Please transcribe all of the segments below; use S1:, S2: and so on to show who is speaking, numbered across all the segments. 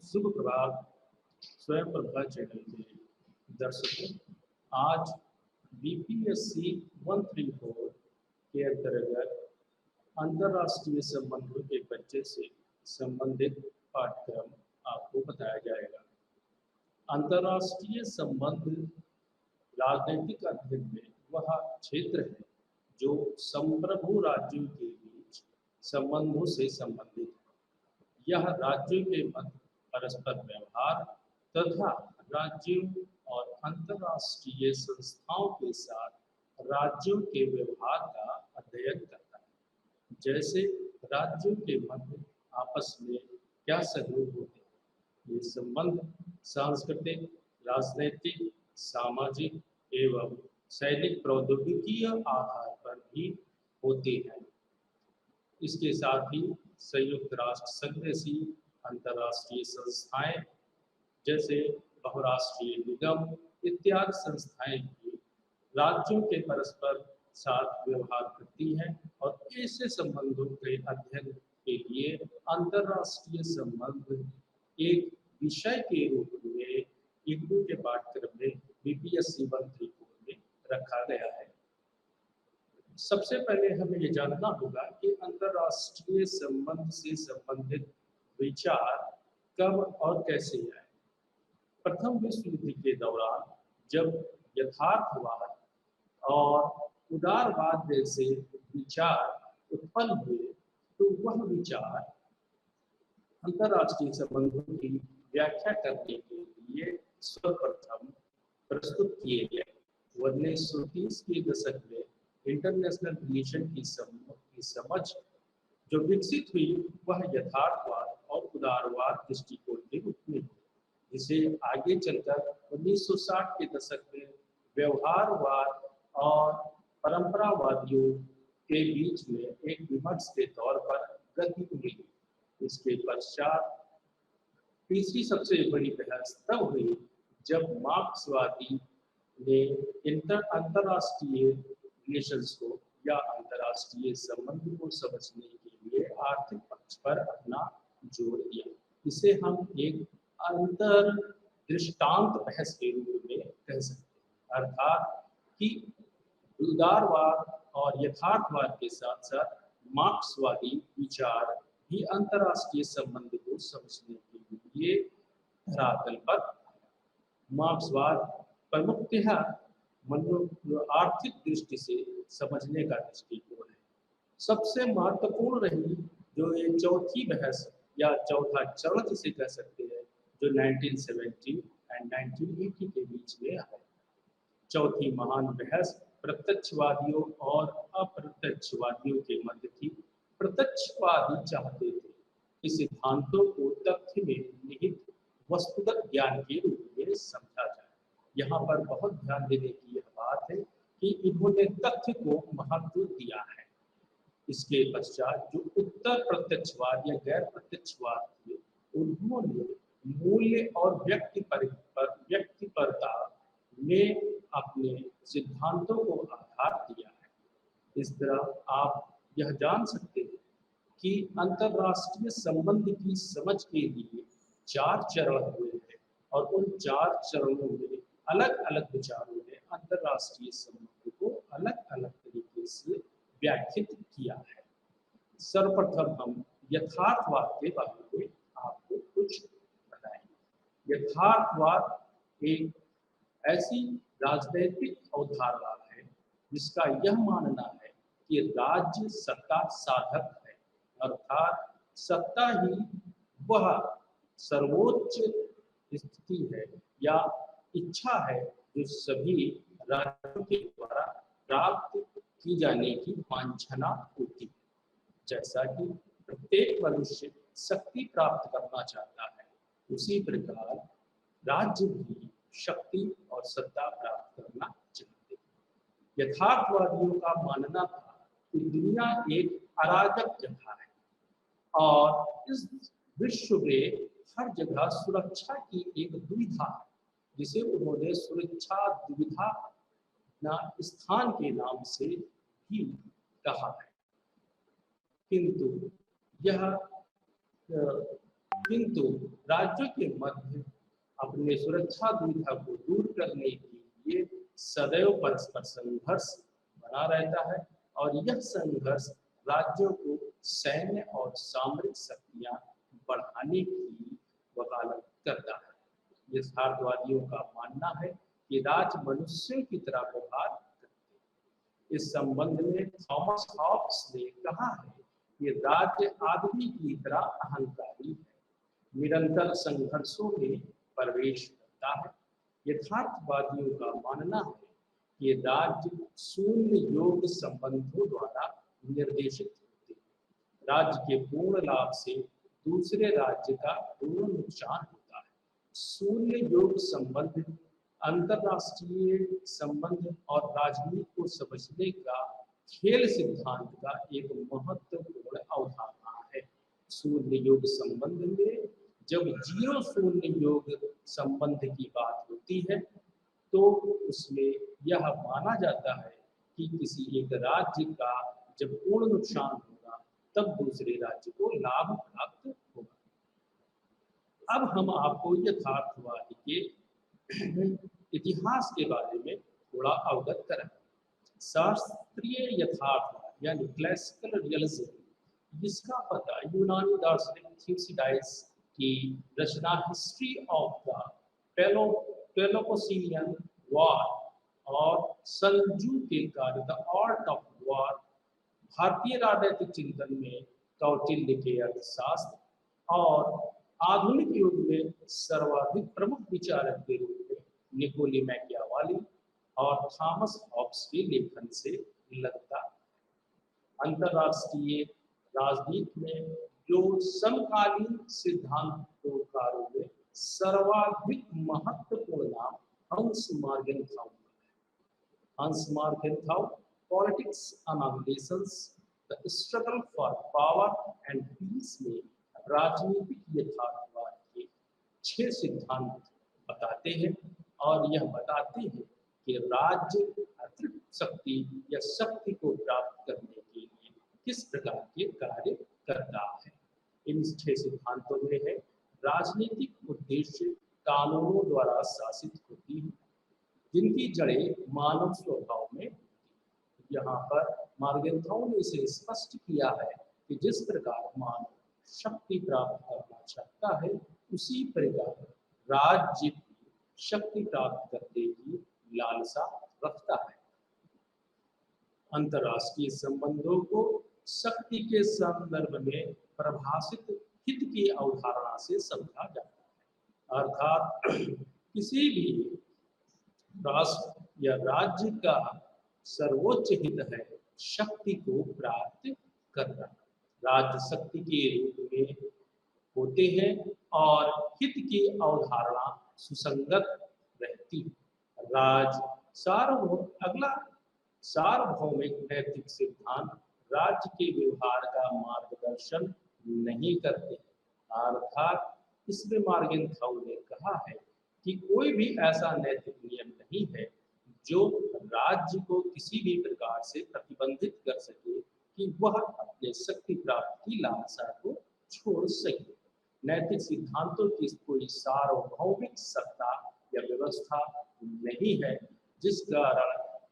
S1: शुभ प्रभात स्वयं प्रभा चैनल के दर्शकों। आज बीपीएससी 134 के अंतर्गत अंतर्राष्ट्रीय संबंधों के बच्चे से संबंधित पाठ्यक्रम आपको बताया जाएगा। अंतर्राष्ट्रीय संबंध राजनीतिक अध्ययन में वह क्षेत्र है जो संप्रभु राज्यों के बीच संबंधों से संबंधित है। यह राज्यों के मध्य परस्पर व्यवहार तथा राज्यों और अंतर्राष्ट्रीय संस्थाओं के साथ राज्यों के व्यवहार का अध्ययन करता है। जैसे राज्यों के मध्य आपस में क्या सहयोग होते हैं। ये संबंध सांस्कृतिक, राजनीतिक, सामाजिक एवं सैनिक प्रौद्योगिकीय आधार पर भी होते हैं। इसके साथ ही संयुक्त राष्ट्र संघ जैसी अंतर्राष्ट्रीय संस्थाएं जैसे बहुराष्ट्रीय निगम इत्यादि संस्थाएं भी राज्यों के परस्पर साथ व्यवहार करती हैं और ऐसे संबंधों के अध्ययन के लिए अंतर्राष्ट्रीय संबंध एक विषय के रूप में इग्नू के पाठ्यक्रम में बीपीएससी 134 में रखा गया है। सबसे पहले हमें ये जानना होगा कि अंतर्राष्ट्रीय संबंध से संबंधित विचार कब और कैसे आए। प्रथम विश्व युद्ध के दौरान जब यथार्थवाद और उदारवाद जैसे विचार उत्पन्न हुए तो वह विचार अंतर्राष्ट्रीय संबंधों की व्याख्या करने के लिए सर्वप्रथम प्रस्तुत किए गए। 1930 के दशक में इंटरनेशनल रिलेशन की समझ जो विकसित हुई वह यथार्थवाद और उदारवाद दृष्टिकोण के रूप में हुई, जिसे आगे चलकर 1960 के दशक में व्यवहारवाद और परंपरावादियों के बीच में एक विमर्श के तौर पर गति मिली। इसके पश्चात तीसरी सबसे बड़ी बहस तब हुई जब मार्क्सवादी ने अंतर्राष्ट्रीय रिलेशंस को या अंतर्राष्ट्रीय संबंध को समझने के लिए आर्थिक पक्ष पर अपना जोर दिया। इसे हम एक अंतर दृष्टांत बहस के रूप में कह सकते हैं, अर्थात कि उदारवाद और यथार्थवाद के साथ साथ मार्क्सवादी विचार भी अंतर्राष्ट्रीय संबंध को समझने के लिए धरातल पर मार्क्सवाद प्रमुखतः आर्थिक दृष्टि से समझने का दृष्टिकोण है। सबसे महत्वपूर्ण रही जो ये चौथी बहस या चौथा चरण जिसे कह सकते हैं जो 1970 एंड 1980 के बीच में आया। चौथी महान बहस प्रत्यक्षवादियों और अप्रत्यक्षवादियों के मध्य थी। प्रत्यक्षवादी चाहते थे कि सिद्धांतों को तथ्य में निहित वस्तुगत ज्ञान के रूप में समझा जाए। यहाँ पर बहुत ध्यान देने की यह बात है कि इन्होंने तथ्य को महत्व दिया है। इसके पश्चात जो उत्तर प्रत्यक्षवाद या गैर प्रत्यक्षवाद थे उन्होंने मूल्य और व्यक्तिपरता में अपने सिद्धांतों को आधार दिया है। इस तरह आप यह जान सकते हैं कि अंतर्राष्ट्रीय संबंध की समझ के लिए 4 चरण हुए हैं और उन 4 चरणों में अलग अलग विचारों ने अंतर्राष्ट्रीय संबंध को अलग अलग तरीके से व्याख्यात किया है। सर्वप्रथम हम यथार्थवाद के बारे में आपको कुछ बताएंगे। यथार्थवाद एक ऐसी राजनीतिक अवधारणा है जिसका यह मानना है कि राज्य सत्ता साधक है, अर्थात सत्ता ही वह सर्वोच्च स्थिति है या इच्छा है जो सभी राज्यों के द्वारा प्राप्त की जाने की वांछना होती है। जैसा कि प्रत्येक मनुष्य शक्ति प्राप्त करना चाहता है, उसी प्रकार राज्य भी शक्ति और सत्ता प्राप्त करना चाहते हैं। यथार्थवादियों का मानना था कि दुनिया एक अराजक जगह है और इस विश्व में हर जगह सुरक्षा की एक दुविधा है, जिसे उन्होंने सुरक्षा दुविधा स्थान के नाम से भी कहा है। किंतु यह किंतु राज्यों के मध्य अपने सुरक्षा दुविधा को दूर करने के लिए सदैव परस्पर संघर्ष बना रहता है और यह संघर्ष राज्यों को सैन्य और सामरिक शक्तियां बढ़ाने की वकालत करता है। यथार्थवादियों का मानना है कि राज्य मनुष्यों की तरह व्यवहार करते हैं। इस संबंध में थॉमस हॉब्स ने कहा है कि राज्य आदमी की तरह अहंकारी है, निरंतर संघर्षों में प्रवेश करता है। यथार्थवादियों का मानना है कि राज्य शून्य योग संबंधों द्वारा निर्देशित होते हैं। राज्य के पूर्ण लाभ से दूसरे राज्य का पूर्ण नुकसान होता है। शून्य योग संबंध अंतरराष्ट्रीय संबंध और राजनीति को समझने का खेल सिद्धांत का एक महत्वपूर्ण अवधारणा है। शून्य योग संबंध में जब जीरो शून्य योग संबंध की बात होती है तो उसमें यह माना जाता है कि किसी एक राज्य का जब पूर्ण नुकसान होगा तब दूसरे राज्य को लाभ प्राप्त होगा। अब हम आपको यथार्थवाद के इतिहास के बारे में थोड़ा अवगत कराएं। शास्त्रीय यथार्थवाद यानी क्लासिकल रियलिज्म, जिसका पता यूनानी दार्शनिक थ्यूसिडाइड्स की रचना history of the Peloponnesian war और संजू के कार्य द आर्ट ऑफ वॉर, भारतीय राजनीतिक चिंतन में कौटिल्य के अर्थशास्त्र और आधुनिक युग में सर्वाधिक प्रमुख विचारक के रूप में निकोली मैकियावाली और थॉमस हॉब्स के लेखन से लगता है। अंतरराष्ट्रीय राजनीति में जो समकालीन सिद्धांतकारों में सर्वाधिक महत्वपूर्ण नाम हंस मार्गेनथाउ है। Hans Morgenthau politics among nations the struggle for power and peace में राजनीतिक यथार्थवाद के 6 सिद्धांत बताते हैं और यह बताते हैं कि राज्य अतिरिक्त शक्ति या शक्ति को प्राप्त करने के लिए किस प्रकार के कार्य करता है। इन 6 सिद्धांतों में है राजनीतिक उद्देश्य कानूनों द्वारा शासित होती है जिनकी जड़ें मानव स्वभाव में। यहाँ पर मार्गेनथाउ ने इसे स्पष्ट किया है कि जिस प्रकार मानव शक्ति प्राप्त करना चाहता है उसी प्रकार राज्य शक्ति प्राप्त करने की लालसा रखता है। अंतरराष्ट्रीय संबंधों को शक्ति के संदर्भ में परिभाषित हित की अवधारणा से समझा जाता है, अर्थात किसी भी राष्ट्र या राज्य का सर्वोच्च हित है शक्ति को प्राप्त करना। राज्य शक्ति के रूप में होते हैं और हित की अवधारणा सुसंगत रहती है। अगला सार्वभौमिक नैतिक सिद्धांत राज्य के व्यवहार का मार्गदर्शन नहीं करते, अर्थात इसमें मार्गेनथाउ ने कहा है कि कोई भी ऐसा नैतिक नियम नहीं है जो राज्य को किसी भी प्रकार से प्रतिबंधित कर सके कि वह अपने शक्ति प्राप्ति की लालसा को छोड़ सके। नैतिक सिद्धांतों की कोई सार्वभौमिक सत्ता या व्यवस्था नहीं है जिस कारण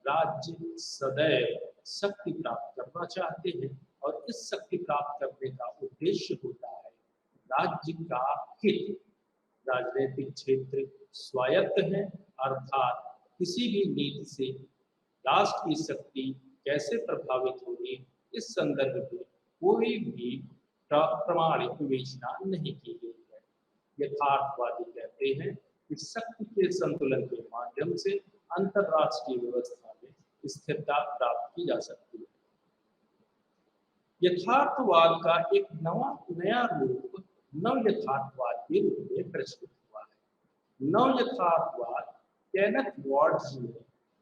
S1: राज्य सदैव शक्ति प्राप्त करना चाहते हैं और इस शक्ति प्राप्त करने का उद्देश्य होता है राज्य का हित। राजनीतिक क्षेत्र स्वायत्त है, अर्थात किसी भी नीति से राष्ट्र की शक्ति कैसे प्रभावित होगी इस संदर्भ में कोई भी प्रमाणिक विवेचना नहीं की गई है। यथार्थवादी कहते हैं कि शक्ति के संतुलन के माध्यम से अंतरराष्ट्रीय व्यवस्था में स्थिरता प्राप्त की जा सकती है। यथार्थवाद का एक नया रूप नव यथार्थवाद के रूप में प्रचलित हुआ है। नव यथार्थवाद केनेथ वॉर्ड्स ने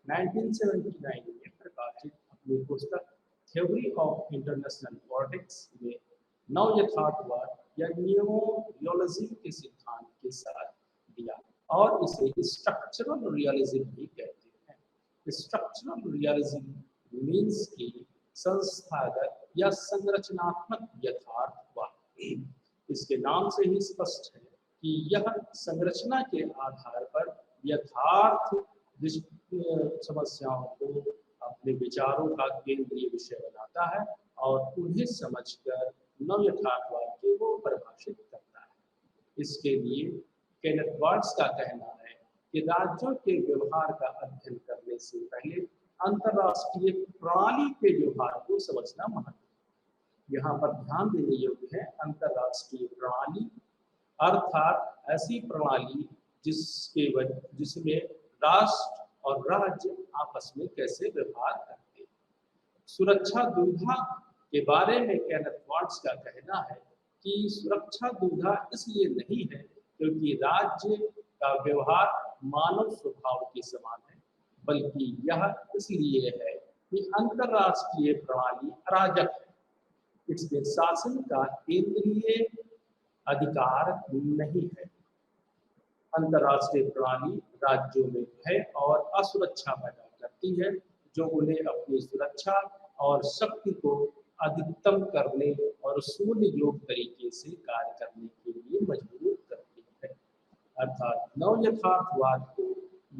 S1: 1979 में प्रकाशित अपनी पुस्तक थ्योरी ऑफ इंटरनेशनल पॉलिटिक्स में नव यथार्थवाद या न्यू रियलिज्म के सिद्धांत के साथ दिया और इसे स्ट्रक्चरल रियलिज्म भी कहते हैं। स्ट्रक्चरल रियलिज्म मीन्स की संस्थागत या संरचनात्मक यथार्थवाद। इसके नाम से ही स्पष्ट है कि यह संरचना के आधार पर यथार्थ समस्याओं को अपने विचारों का केंद्रीय विषय बनाता है और उन्हें समझकर नव यथार्थवाद को वो परिभाषित करता है। इसके लिए केनेथ बार्ट्स का कहना है कि राज्यों के व्यवहार का अध्ययन करने से पहले अंतरराष्ट्रीय प्रणाली के व्यवहार को समझना महत्वपूर्ण। यहाँ पर ध्यान देने योग्य है अंतरराष्ट्रीय प्रणाली अर्थात ऐसी प्रणाली जिसमें राष्ट्र और राज्य आपस में कैसे व्यवहार करते हैं। सुरक्षा दुविधा के बारे में केनेथ बार्ट्स का कहना है कि सुरक्षा दुविधा इसलिए नहीं है क्योंकि राज्य का व्यवहार मानव स्वभाव के समान है, बल्कि यह इसलिए है कि अंतरराष्ट्रीय प्रणाली अराजक है। इसमें शासन का केंद्रीय अधिकार नहीं है। अंतरराष्ट्रीय प्रणाली राज्यों में भय और असुरक्षा पैदा करती है, जो उन्हें अपनी सुरक्षा और शक्ति को अधिकतम करने और शून्य योग तरीके से कार्य करने के लिए मजबूर करती है। अर्थात नव यथार्थवाद को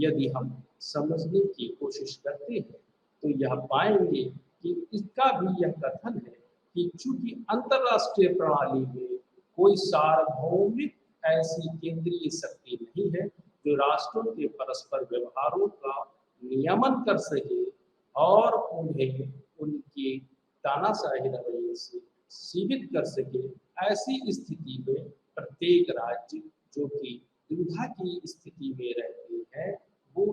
S1: यदि हम समझने की कोशिश करते हैं तो यह पाएंगे कि इसका भी यह कथन है कि चूंकि अंतरराष्ट्रीय प्रणाली में कोई सार्वभौमिक ऐसी केंद्रीय शक्ति नहीं है जो राष्ट्रों के परस्पर व्यवहारों का नियमन कर सके और उन्हें उनके तानाशाही रवैये से सीमित कर सके, ऐसी स्थिति में प्रत्येक राज्य जो कि दुविधा की स्थिति में रहते हैं वो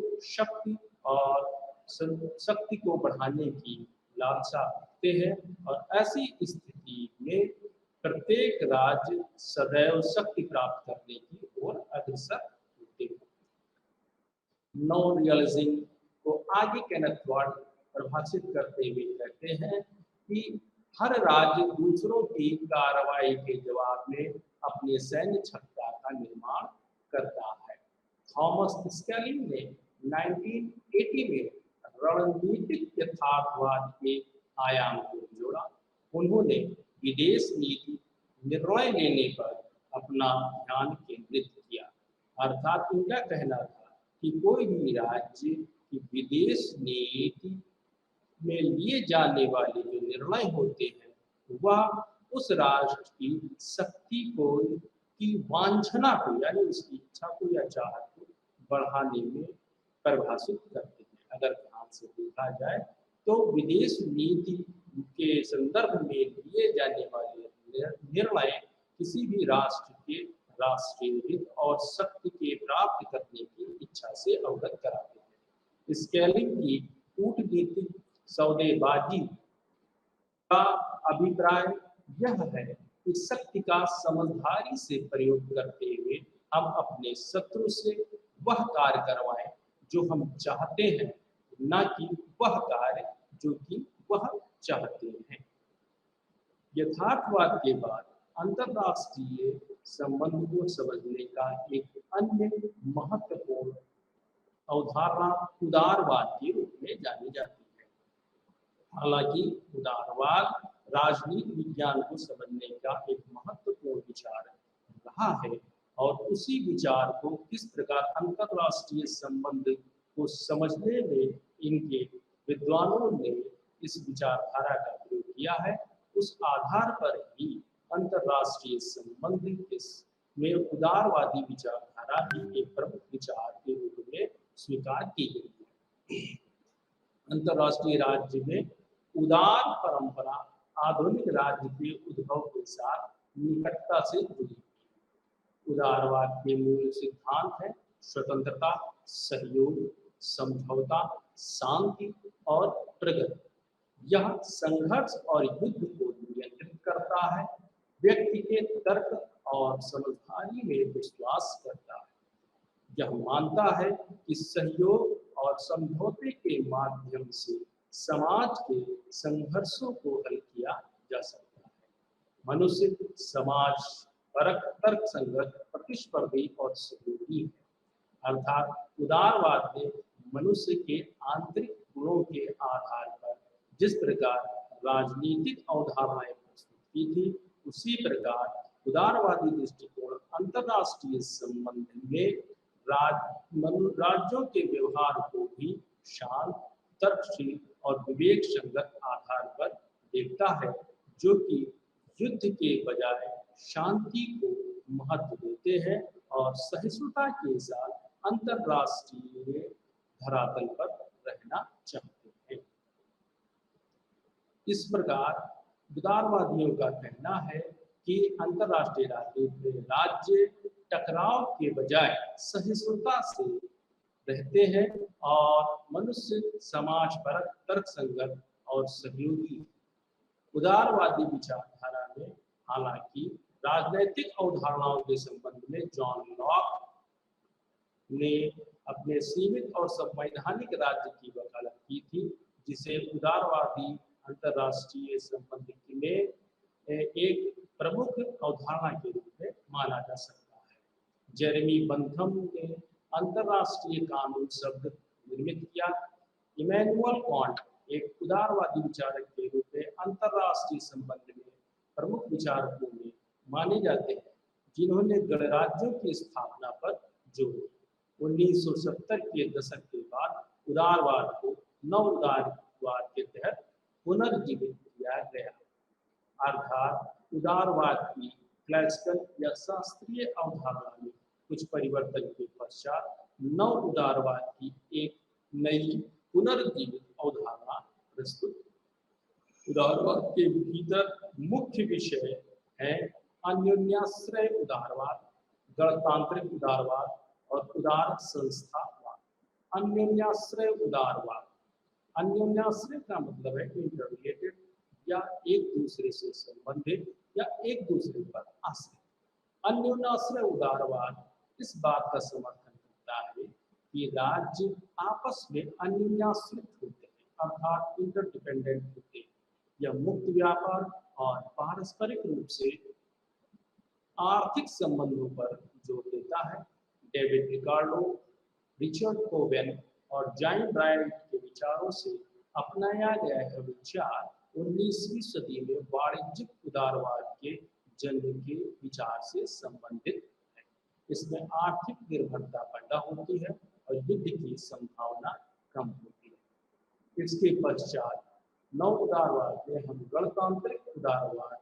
S1: शक्ति को बढ़ाने की लालसा रखते हैं और ऐसी स्थिति में प्रत्येक राज्य सदैव शक्ति प्राप्त करने की ओर अग्रसर होते हैं। नॉन रियलिज्म को आगे केनेथ बार्ट्स परिभाषित करते हुए कहते हैं कि हर राज्य दूसरों की कार्रवाई के जवाब में अपने सैन्य क्षमता का निर्माण करता है। थॉमस स्केलिंग ने 1980 में रणनीतिक यथार्थवाद के आयाम को जोड़ा। उन्होंने विदेश नीति निर्णय लेने पर अपना ध्यान केंद्रित किया। अर्थात उनका कहना था कि कोई भी राज्य की विदेश नीति में लिए जाने वाले जो निर्णय होते हैं वह उस राष्ट्र की शक्ति को की वांछना को यानी उसकी इच्छा को या चाहत को बढ़ाने में परिभाषित करते हैं। अगर ध्यान से देखा जाए तो विदेश नीति के संदर्भ में लिए जाने वाले निर्णय किसी भी राष्ट्र के राष्ट्रीय हित और शक्ति के प्राप्त करने की इच्छा से अवगत कराते हैं। स्केलिंग की कूटनीतिक सौदेबाजी का अभिप्राय यह है कि शक्ति का समझदारी से प्रयोग करते हुए हम अपने शत्रु से वह कार्य करवाएं जो हम चाहते हैं, न कि वह कार्य जो कि वह चाहते हैं। यथार्थवाद के बाद अंतरराष्ट्रीय संबंध को समझने का एक अन्य महत्वपूर्ण अवधारणा उदारवाद के रूप में जानी जाती है। हालांकि उदारवाद राजनीति विज्ञान को समझने का एक महत्वपूर्ण विचार रहा है और उसी विचार को किस प्रकार अंतरराष्ट्रीय संबंध को समझने में इनके विद्वानों ने इस विचारधारा का प्रयोग किया है, उस आधार पर ही अंतरराष्ट्रीय संबंध में उदारवादी विचारधारा ही एक प्रमुख विचार के रूप में स्वीकार की गई है। अंतरराष्ट्रीय राज्य में उदार परंपरा आधुनिक राज्य के उद्भव के साथ निकटता से जुड़ी है। उदारवाद के मूल सिद्धांत है स्वतंत्रता, सहयोग, समझौता, शांति और प्रगति। यह संघर्ष और युद्ध को नियंत्रित करता है, व्यक्ति के तर्क और समझदारी में विश्वास करता है। यह मानता है कि सहयोग और समझौते के माध्यम से समाज के संघर्षों को हल किया जा सकता है। मनुष्य समाज परक, तर्क संगत, प्रतिस्पर्धी और सहयोगी है। अर्थात उदारवाद ने मनुष्य के आंतरिक गुणों के आधार पर जिस प्रकार राजनीतिक अवधारणाएं प्रस्तुत की थी, उसी प्रकार उदारवादी दृष्टिकोण अंतरराष्ट्रीय संबंध में राज्यों के व्यवहार को भी शांत, तर्कशील और विवेक संगत आधार पर देखता है, जो कि युद्ध के बजाय शांति को महत्व देते हैं और सहिष्णुता के साथ अंतरराष्ट्रीय धरातल पर रहना चाहते हैं। इस प्रकार उदारवादियों का कहना है कि अंतरराष्ट्रीय राज्य टकराव के बजाय सहिष्णुता से रहते हैं और मनुष्य समाज पर तर्कसंगत और सहयोगी। उदारवादी विचारधारा में हालांकि राजनैतिक अवधारणाओं के संबंध में जॉन लॉक ने अपने सीमित और संवैधानिक राज्य की वकालत की थी, जिसे उदारवादी अंतरराष्ट्रीय संबंध में एक प्रमुख अवधारणा के रूप में माना जा सकता है। जेरेमी बंथम ने अंतरराष्ट्रीय कानून शब्द निर्मित किया। इमैनुअल कांट एक उदारवादी विचारक के रूप में अंतरराष्ट्रीय संबंध में प्रमुख विचारकों में माने जाते हैं, जिन्होंने गणराज्यों की स्थापना पर जोर दिया। 1970 के दशक के बाद उदारवाद को नव उदारवाद के तहत पुनर्जीवित किया गया, अर्थात उदारवाद की क्लासिकल या शास्त्रीय अवधारणा में कुछ परिवर्तन के पश्चात नव उदारवाद की एक नई पुनर्जीवित अवधारणा प्रस्तुत। उदारवाद के भीतर मुख्य विषय है अन्योन्याश्रय उदारवाद, गणतांत्रिक उदारवाद और उदार संस्थावाद। अन्योन्याश्रय उदारवाद, अन्योन्याश्रय का मतलब है इंटररिलेटेड या एक दूसरे से संबंधित या एक दूसरे पर आश्रित। अन्योन्याश्रय उदारवाद इस बात का समर्थन करता है कि राज्य आपस में अन्योन्याश्रित होते हैं, अर्थात इंटरडिपेंडेंट होते हैं। यह मुक्त व्यापार और पारस्परिक रूप से आर्थिक संबंधों पर जोर देता है। डेविड रिकार्डो, रिचर्ड कोवेन और जॉन ब्राइट के विचारों से अपनाया गया यह विचार 19वीं सदी में वाणिज्यिक उदारवाद के जन्म के विचार से संबंधित है। इसमें आर्थिक निर्भरता पैदा होती है और युद्ध की संभावना कम होती है। इसके पश्चात नव उदारवाद में हम गणतांत्रिक उदारवाद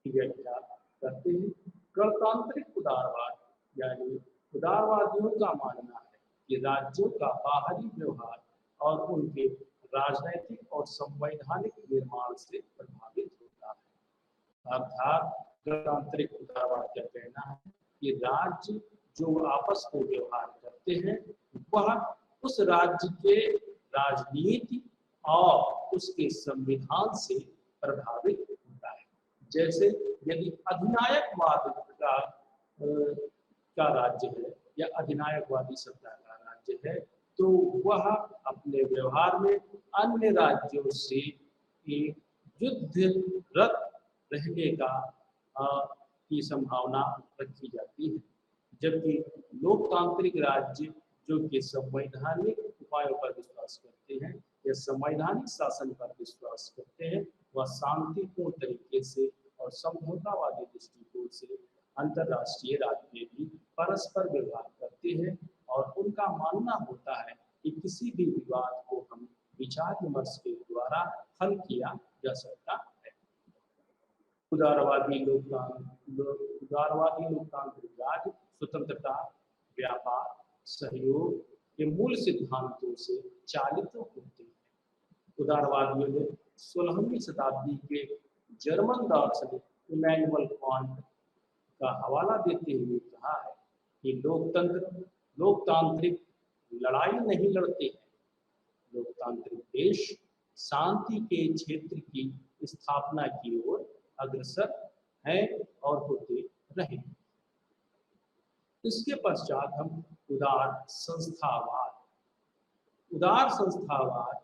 S1: की व्याख्या करते हैं। गणतांत्रिक उदारवाद यानी उदारवादियों का मानना है कि राज्यों का बाहरी व्यवहार और उनके राजनैतिक और संवैधानिक निर्माण से प्रभावित होता है। अर्थात गणतांत्रिक उदारवाद का कहना है कि राज्य जो आपस में व्यवहार करते हैं वह उस राज्य के राजनीति और उसके संविधान से प्रभावित होता है। जैसे यदि अधिनायकवाद का राज्य है या अधिनायकवादी सत्ता का राज्य है, तो वह अपने व्यवहार में अन्य राज्यों से युद्धरत रहने की संभावना रखी जाती है। जबकि लोकतांत्रिक राज्य जो कि संवैधानिक उपायों पर विश्वास करते हैं या संवैधानिक शासन पर विश्वास करते हैं, वह शांतिपूर्ण तरीके से और समझौतावादी दृष्टिकोण से अंतरराष्ट्रीय राज्य भी परस्पर व्यवहार करते हैं और उनका मानना होता है कि किसी भी विवाद को हम विचार विमर्श के द्वारा हल किया जा सकता है। उदारवादी लोकतांत्रिक राज्य स्वतंत्रता, व्यापार, सहयोग के मूल सिद्धांतों से चालित होते हैं। उदारवादियों ने 16वीं शताब्दी के जर्मन दार्शनिक इमैनुअल कांट का हवाला देते हुए कहा है कि लोकतांत्रिक लड़ाई नहीं लड़ते हैं। लोकतांत्रिक देश शांति के क्षेत्र की स्थापना की ओर अग्रसर हैं और होते रहेंगे। इसके पश्चात हम उदार संस्थावाद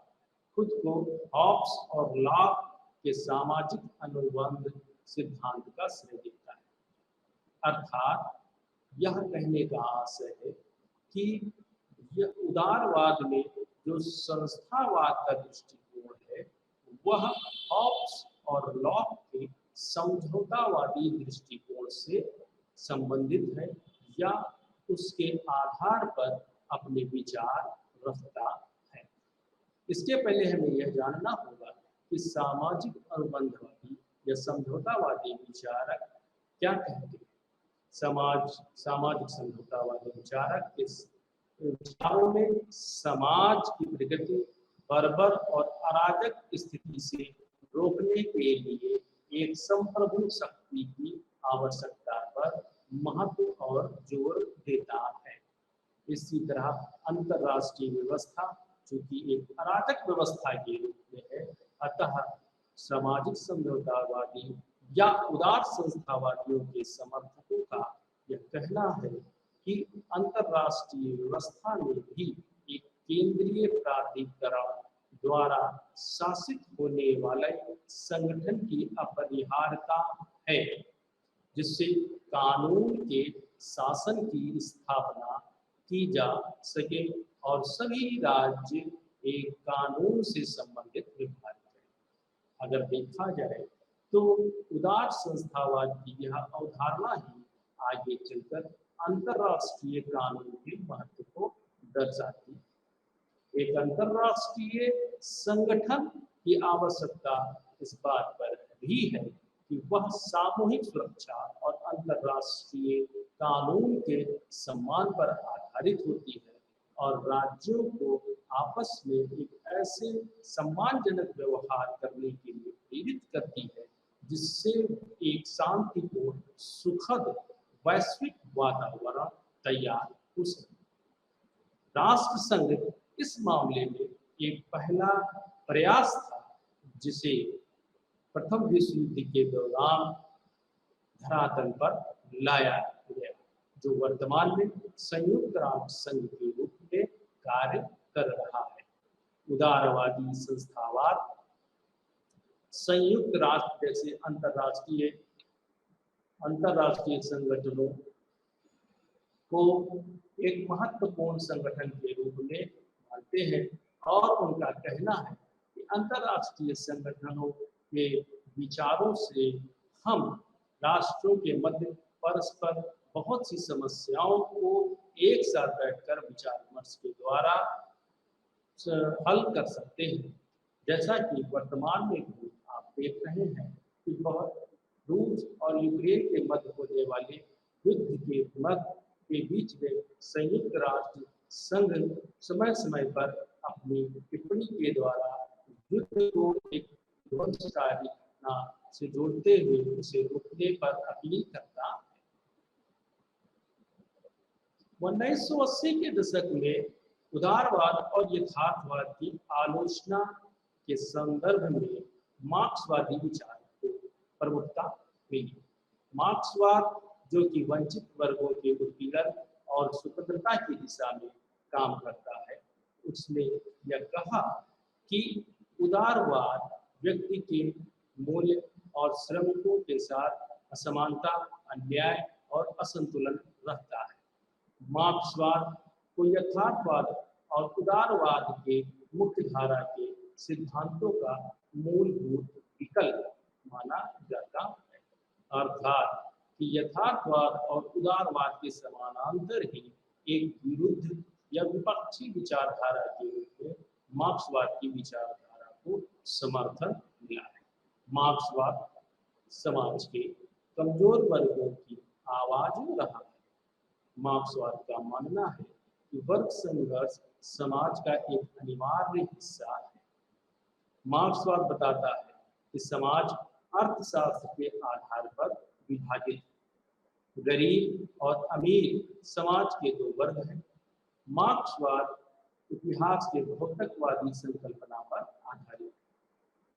S1: खुद को हॉब्स और लॉक के सामाजिक अनुबंध सिद्धांत का श्रेय देता है। अर्थात यह कहने का आशय है कि यह उदारवाद में जो संस्थावाद का दृष्टिकोण है वह हॉब्स और लॉक के समझौतावादी दृष्टिकोण से संबंधित है या उसके आधार पर अपने विचार रखता है। इसके पहले हमें यह जानना होगा कि सामाजिक अनुबंधवादी या समझौतावादी विचारक क्या कहते हैं। सामाजिक समझौतावादी विचारक के विचारों में समाज की प्रगति, बर्बर और अराजक स्थिति से रोकने के लिए एक संप्रभु शक्ति की आवश्यकता पर महत्व और जोर देता है। इसी तरह अंतरराष्ट्रीय व्यवस्था चूंकि एक अराजक व्यवस्था के रूप में है, अतः सामाजिक समझौतावादी या उदार संस्थावादियों के समर्थकों का यह कहना है कि अंतरराष्ट्रीय व्यवस्था में भी एक केंद्रीय प्राधिकरण द्वारा शासित होने वाले संगठन की अपरिहार्यता है, जिससे कानून के शासन की स्थापना की जा सके और सभी राज्य एक कानून से संबंधित व्यवहार करें। अगर देखा जाए तो उदार संस्थावाद की यह अवधारणा ही आगे चलकर अंतरराष्ट्रीय कानून के महत्व को दर्शाती है। एक अंतरराष्ट्रीय संगठन की आवश्यकता इस बात पर भी है कि वह सामूहिक सुरक्षा और अंतरराष्ट्रीय कानून के सम्मान पर आधारित होती है और राज्यों को आपस में एक ऐसे सम्मानजनक व्यवहार करने के लिए प्रेरित करती है जिससे एक शांतिपूर्ण, सुखद वैश्विक वातावरण तैयार हो सके। राष्ट्र संघ इस मामले में एक पहला प्रयास था जिसे प्रथम विश्व युद्ध के दौरान धरातल पर लाया गया, जो वर्तमान में संयुक्त राष्ट्र संघ के रूप में कार्य कर रहा है। उदारवादी संस्थावाद संयुक्त राष्ट्र जैसे अंतरराष्ट्रीय संगठनों को एक महत्वपूर्ण संगठन के रूप में मानते हैं और उनका कहना है कि अंतरराष्ट्रीय संगठनों के विचारों से हम राष्ट्रों के मध्य परस्पर बहुत सी समस्याओं को एक साथ बैठकर विचार विमर्श के द्वारा हल कर सकते हैं। जैसा कि वर्तमान में भी आप देख रहे हैं कि बहुत रूस और यूक्रेन के मध्य होने वाले युद्ध के बीच में संयुक्त राष्ट्र संघ समय समय पर अपनी टिप्पणी के द्वारा युद्ध को एक ध्वंसकारी घटना से जोड़ते हुए उसे रोकने पर अपील करता है। 1980 के दशक में उदारवाद और यथार्थवाद की आलोचना के संदर्भ में मार्क्सवादी विचार को प्रमुखता मिली। मार्क्सवाद जो कि वंचित वर्गों के उत्पीड़न और स्वतंत्रता की दिशा में काम करता है, उसने यह कहा कि उदारवाद व्यक्ति के मूल्य और श्रमिकों के साथ असमानता, अन्याय और असंतुलन रखता है। मार्क्सवाद को यथार्थवाद और उदारवाद के मुख्य धारा के सिद्धांतों का मूलभूत विकल्प माना जाता है, अर्थात कि यथार्थवाद और उदारवाद के समानांतर ही एक विरुद्ध या विपक्षी विचारधारा के रूप में मार्क्सवाद की विचारधारा को समर्थन मिला है। मार्क्सवाद समाज के कमजोर वर्गों की आवाज रहा है। मार्क्सवाद का मानना है कि वर्ग संघर्ष समाज का एक अनिवार्य हिस्सा है। मार्क्सवाद बताता है कि समाज अर्थशास्त्र के आधार पर विभाजित है। गरीब और अमीर समाज के दो वर्ग हैं। मार्क्सवाद इतिहास के भौतिकवादी संकल्पना पर आधारित है।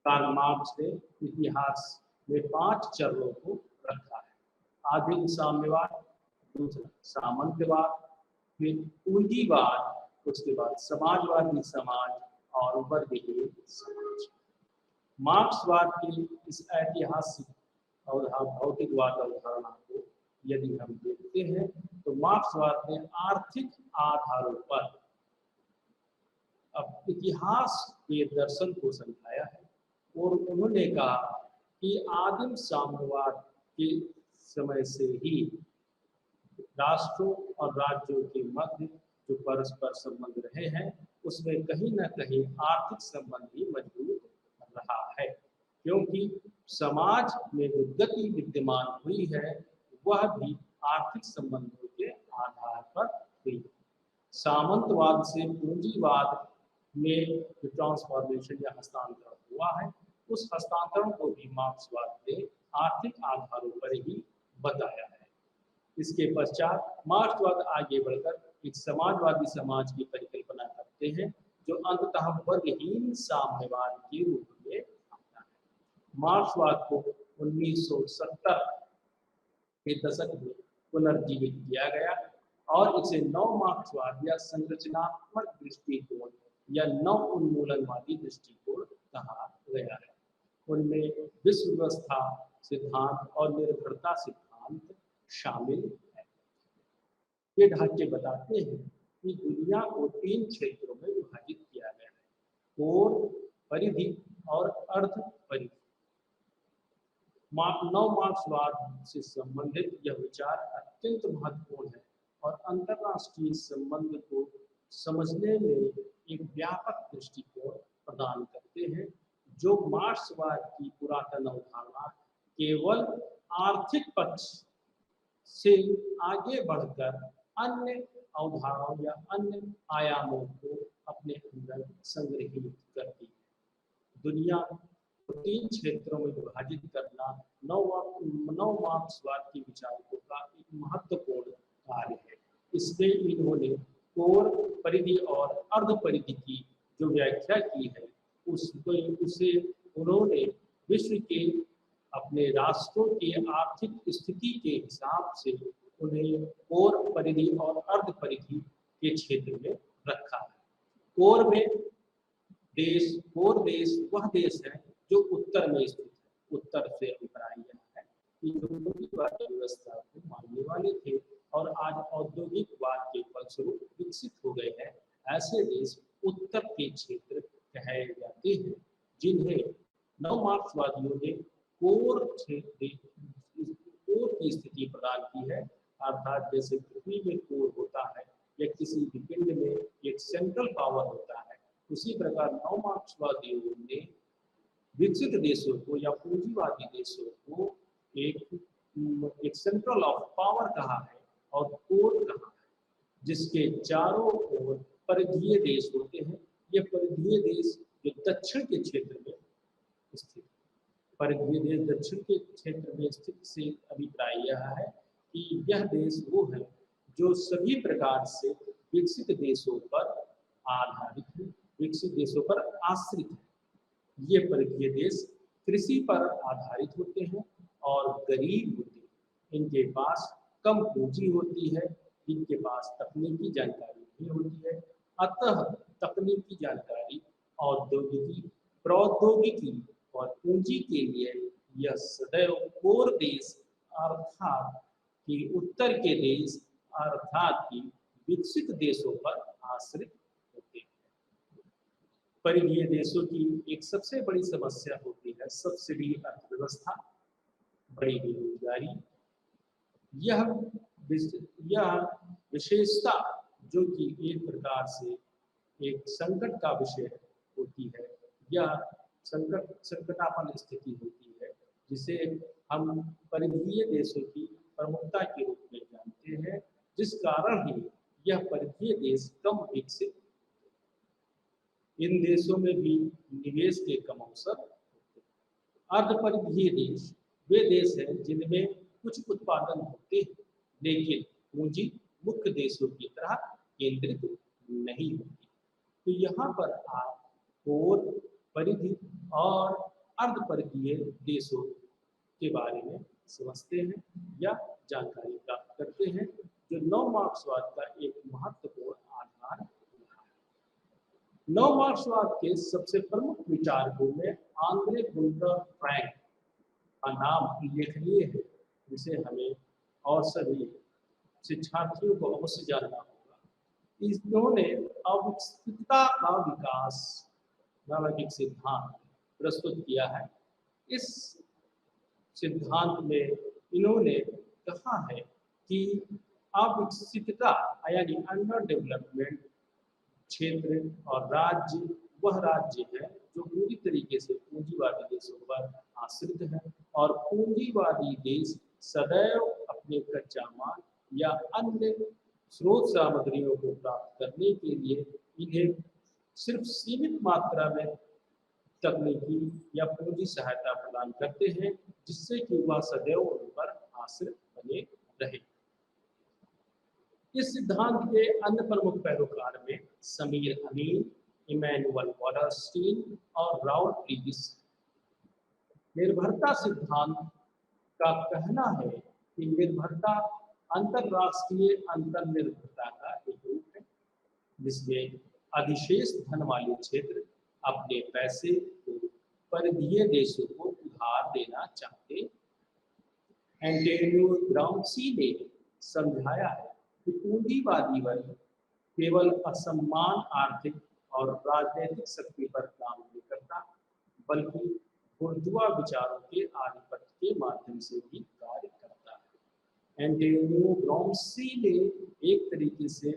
S1: कार्ल मार्क्स ने इतिहास में 5 चरणों को रखा है: आदिम साम्यवाद, दूसरा सामंतवाद, फिर पूंजीवाद, उसके बाद समाजवादी समाज और वर्गीय समाज। मार्क्सवाद की इस ऐतिहासिक और भौतिकवाद अवधारणा को यदि हम देखते हैं तो मार्क्सवाद ने आर्थिक आधारों पर अब इतिहास के दर्शन को समझाया है और उन्होंने कहा कि आदिम साम्यवाद के समय से ही राष्ट्रों और राज्यों के मध्य जो परस्पर संबंध रहे हैं उसमें कहीं ना कहीं आर्थिक संबंध भी मजबूत रहा है, क्योंकि समाज में जो गति विद्यमान हुई है वह भी आर्थिक संबंधों के आधार पर हुई। सामंतवाद से पूंजीवाद में जो ट्रांसफॉर्मेशन या हस्तांतरण हुआ है उस हस्तांतरण को भी मार्क्सवाद ने आर्थिक आधारों पर ही बताया है। इसके पश्चात मार्क्सवाद आगे बढ़कर एक समाजवादी समाज की परिकल्पना करते हैं जो अंततः वर्गहीन साम्यवाद के रूप में आता है। मार्क्सवाद को 1970 के दशक में पुनर्जीवित किया गया और इसे नव मार्क्सवाद या संरचनात्मक दृष्टिकोण या नव उन्मूलनवादी दृष्टिकोण कहा गया है। उनमें विश्व व्यवस्था सिद्धांत और निर्भरता सिद्धांत शामिल है। ये ढांचे बताते हैं कि दुनिया को 3 क्षेत्रों में विभाजित किया गया है, कोर, परिधि और अर्ध परिधि। नव मार्क्सवाद से संबंधित यह विचार अत्यंत महत्वपूर्ण है और अंतरराष्ट्रीय संबंध को समझने में एक व्यापक दृष्टिकोण प्रदान करते हैं, जो मार्क्सवाद की पुरातन अवधारणा केवल आर्थिक पक्ष से आगे बढ़कर अन्य अवधारणाओं या अन्य आयामों को अपने अंदर संग्रहित करती है। दुनिया को 3 क्षेत्रों में विभाजित करना नव मार्क्सवाद के विचारकों का एक महत्वपूर्ण कार्य है। इसमें इन्होंने कोर, परिधि और अर्ध परिधि की जो व्याख्या की है उसे उन्होंने विश्व के अपने राष्ट्रों की आर्थिक स्थिति के हिसाब से उन्हें कोर, परिधि और अर्ध परिधि के क्षेत्र में रखा है। कोर देश वह देश है जो उत्तर में स्थित है। उत्तर से अभिप्राय यह है कि जो पूंजीवादी व्यवस्था को मानने वाले थे और आज औद्योगिकवाद के फलस्वरूप विकसित हो गए हैं, ऐसे देश उत्तर के क्षेत्र कहे जाते हैं, जिन्हें नव मार्क्सवादियों ने कोर की स्थिति प्रदान की है। अर्थात जैसे पृथ्वी में कोर होता है या किसी भी पिंड में एक सेंट्रल पावर होता है, उसी प्रकार नव मार्क्सवादियों ने विकसित देशों को या पूंजीवादी देशों को एक सेंट्रल ऑफ पावर कहा है और कोर कहा है, जिसके चारों ओर परिधीय देश होते हैं। ये परिधीय देश जो दक्षिण के क्षेत्र में स्थित, परिधीय देश दक्षिण के क्षेत्र में स्थित से अभिप्राय यह है कि यह देश वो है जो सभी प्रकार से विकसित देशों पर आधारित है, विकसित देशों पर आश्रित है। ये परिधीय देश कृषि पर आधारित होते हैं और गरीब होते हैं। इनके पास कम पूंजी होती है, इनके पास तकनीकी जानकारी नहीं होती है। अतः तकनीकी जानकारी, प्रौद्योगिकी और पूंजी के लिए यह सदैव कोर देश अर्थात कि उत्तर के देश अर्थात कि विकसित देशों पर आश्रित होते हैं। परिधीय देशों की एक सबसे बड़ी समस्या होती है सब्सिडी अर्थव्यवस्था, बड़ी बेरोजगारी। यह विशेषता जो कि एक प्रकार से एक संकट का विषय होती है, यह संकटापन्न स्थिति होती है, जिसे हम परिधीय देशों की प्रमुखता के रूप में जानते हैं, जिस कारण ही यह परिधीय देश कम विकसित, इन देशों में भी निवेश के कम अवसर होते हैं। अर्धपरिधीय देश वे देश हैं जिनमें कुछ उत्पादन होते हैं, लेकिन पूंजी मुख्य देशों की तरह केंद्रित नहीं होती। तो यहाँ पर आप कोर, परिधि और अर्धपरिधीय देशों के बारे में समझते हैं या जानकारी प्राप्त करते हैं, जो नव मार्क्सवाद का एक महत्वपूर्ण आधार रहा है। नव मार्क्सवाद के सबसे प्रमुख विचारकों में आंद्रे गुंटर फ्रैंक का नाम उल्लेखनीय है, जिसे हमें और सभी शिक्षार्थियों को अवश्य जानना होगा। इन्होंने अविकसितता का विकास नामक एक सिद्धांत प्रस्तुत किया है। इस सिद्धांत में इन्होंने कहा है कि अविकसितता यानी अंडर डेवलपमेंट क्षेत्र और राज्य वह राज्य है जो पूरी तरीके से पूंजीवादी देशों पर आश्रित है, और पूंजीवादी देश सदैव अपने कच्चा माल या अन्य स्रोत सामग्रियों को प्राप्त करने के लिए इन्हें सिर्फ सीमित मात्रा में तकनीकी या पूंजी सहायता प्रदान करते हैं, जिससे कि वह सदैव उन पर आश्रित बने रहे। इस सिद्धांत के अन्य प्रमुख पैरोकार में समीर अमीन, इमैनुअल वॉलरस्टीन और राउल प्रीविस। निर्भरता सिद्धांत का कहना है कि निर्भरता अंतरराष्ट्रीय अंतर्निर्भरता का एक रूप है, जिसमें अधिशेष धन वाले क्षेत्र अपने पैसे को परिधीय देशों को उधार देना चाहते। एंटोनियो ग्राम्सी ने समझाया है कि पूंजीवादी वर्ग केवल असमान आर्थिक और राजनीतिक शक्ति पर काम नहीं करता, बल्कि बुर्जुआ विचारों के आधिपत्य के माध्यम से भी कार्य करता है। एंटोनियो ग्राम्सी ने एक तरीके से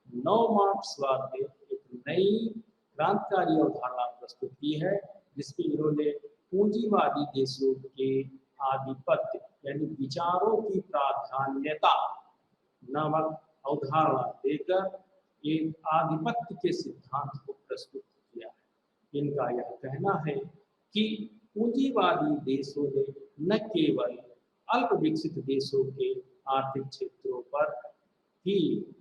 S1: नव मार्क्सवाद में एक नई क्रांतिकारी अवधारणा प्रस्तुत की है, जिसमें इन्होंने पूंजीवादी देशों के आधिपत्य यानी विचारों की प्राधान्यता नामक अवधारणा देकर एक आधिपत्य के सिद्धांत को प्रस्तुत किया है। इनका यह कहना है कि पूंजीवादी देशों ने न केवल अल्प विकसित देशों के आर्थिक क्षेत्रों पर ही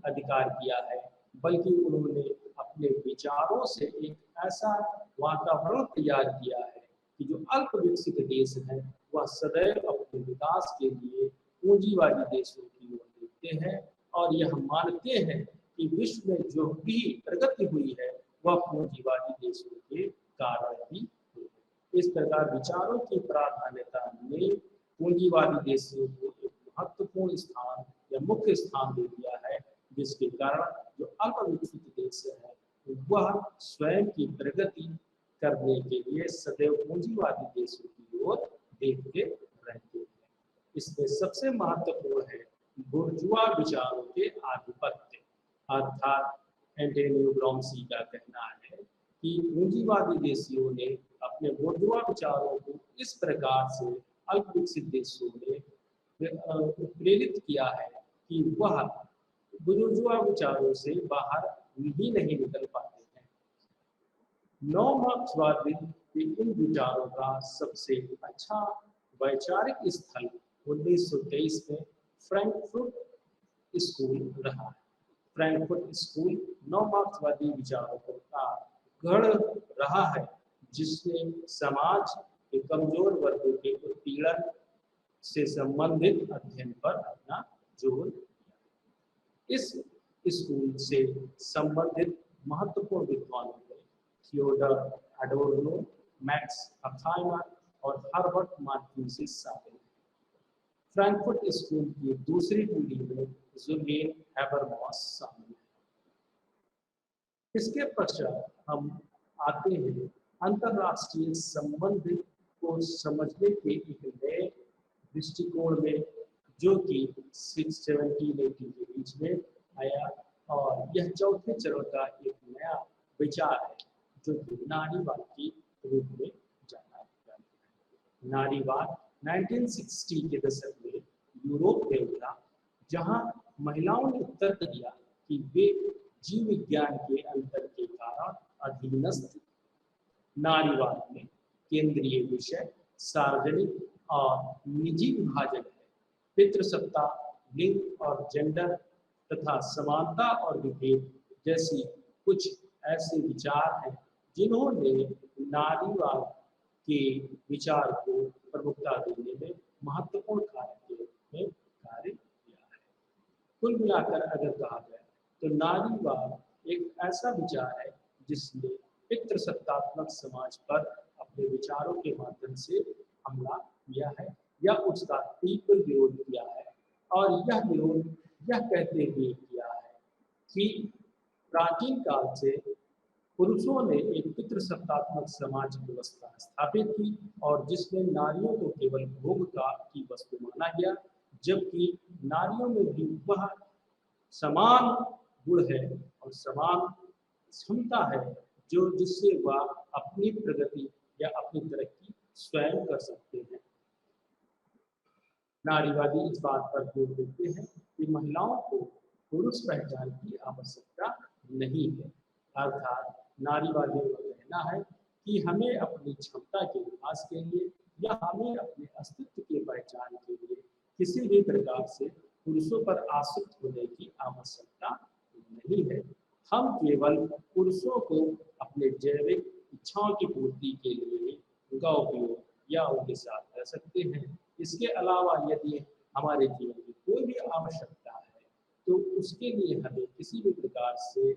S1: अधिकार किया है, बल्कि उन्होंने अपने विचारों से एक ऐसा वातावरण तैयार किया है कि जो अल्प विकसित देश है वह सदैव अपने विकास के लिए पूंजीवादी देशों की ओर देखते हैं और यह मानते हैं कि विश्व में जो भी प्रगति हुई है वह पूंजीवादी देशों के कारण ही हुई है। इस प्रकार विचारों की प्राधान्यता ने पूंजीवादी देशों को एक महत्वपूर्ण स्थान या मुख्य स्थान दे दिया है, जिसके कारण जो अल्प विकसित देश है वह स्वयं की प्रगति करने के लिए सदैव पूंजीवादी देशों की ओर देखते रहते हैं। इसमें सबसे महत्वपूर्ण है बुर्जुआ विचारों के आधिपत्य, अर्थात एंटोनियो ग्राम्सी का कहना है कि पूंजीवादी देशों ने अपने बुर्जुआ विचारों को इस प्रकार से अल्प विकसित देशों में प्रेरित किया है कि वह बुर्जुआ विचारों से बाहर ही नहीं निकल पाते हैं। नव मार्क्सवादी के इन विचारों का सबसे अच्छा वैचारिक स्थल 1923 में फ्रैंकफर्ट स्कूल रहा है। फ्रैंकफर्ट स्कूल नव मार्क्सवादी विचारों का गढ़ रहा है, जिसने समाज के कमजोर वर्गों के उत्पीड़न से संबंधित अध्ययन पर अपना जोर दिया। इस स्कूल से संबंधित महत्वपूर्ण विद्वानों में थियोडोर एडोर्नो, मैक्स हर्त्ज़मायर और हर्बर्ट मार्क्यूस शामिल हैं। फ्रैंकफर्ट स्कूल की दूसरी पीढ़ी में जुलियन हैबरमॉस शामिल है। इसके पश्चात हम आते हैं अंतरराष्ट्रीय संबंध को समझने के एक नए दृष्टिकोण में, जो कि 1780 के बीच में आया, और यह चौथे चरण का एक नया विचार है जो कि नारीवाद के रूप में जाना जाता है। नारीवाद 1960 के दशक में यूरोप में उठा, जहां महिलाओं ने तर्क दिया कि वे जीव विज्ञान के अंतर के कारण अधीनस्थ। नारीवाद में केंद्रीय विषय सार्वजनिक और निजी विभाजन है, पितृसत्ता, लिंग और जेंडर तथा समानता और विभेद जैसी कुछ ऐसे विचार हैं जिन्होंने नारीवाद के विचार को प्रमुखता देने में महत्वपूर्ण कार्य के रूप में कार्य किया है। कुल मिलाकर अगर कहा जाए तो नारीवाद एक ऐसा विचार है जिसने पितृसत्तात्मक समाज पर अपने विचारों के माध्यम से हमला किया है या उसका तीव्र विरोध किया है, और यह विरोध यह कहते हुए किया है कि प्राचीन काल से पुरुषों ने एक पितृसत्तात्मक समाज व्यवस्था स्थापित की और जिसमें नारियों को केवल भोग का की वस्तु माना गया, जबकि नारियों में भी वह समान गुण है और समान क्षमता है जो जिससे वह अपनी प्रगति या अपनी तरक्की स्वयं कर सकते हैं। नारीवादी इस बात पर जोर देते हैं कि महिलाओं को पुरुष पहचान की आवश्यकता नहीं है। अर्थात नारीवादियों का कहना है कि हमें अपनी क्षमता के विकास के लिए या हमें अपने अस्तित्व के पहचान के लिए किसी भी प्रकार से पुरुषों पर आश्रित होने की आवश्यकता नहीं है। हम केवल पुरुषों को अपने जैविक इच्छाओं की पूर्ति के लिए उनका उपयोग या उनके साथ रह सकते हैं। इसके अलावा यदि हमारे जीवन की कोई भी आवश्यकता है तो उसके लिए हमें किसी भी प्रकार से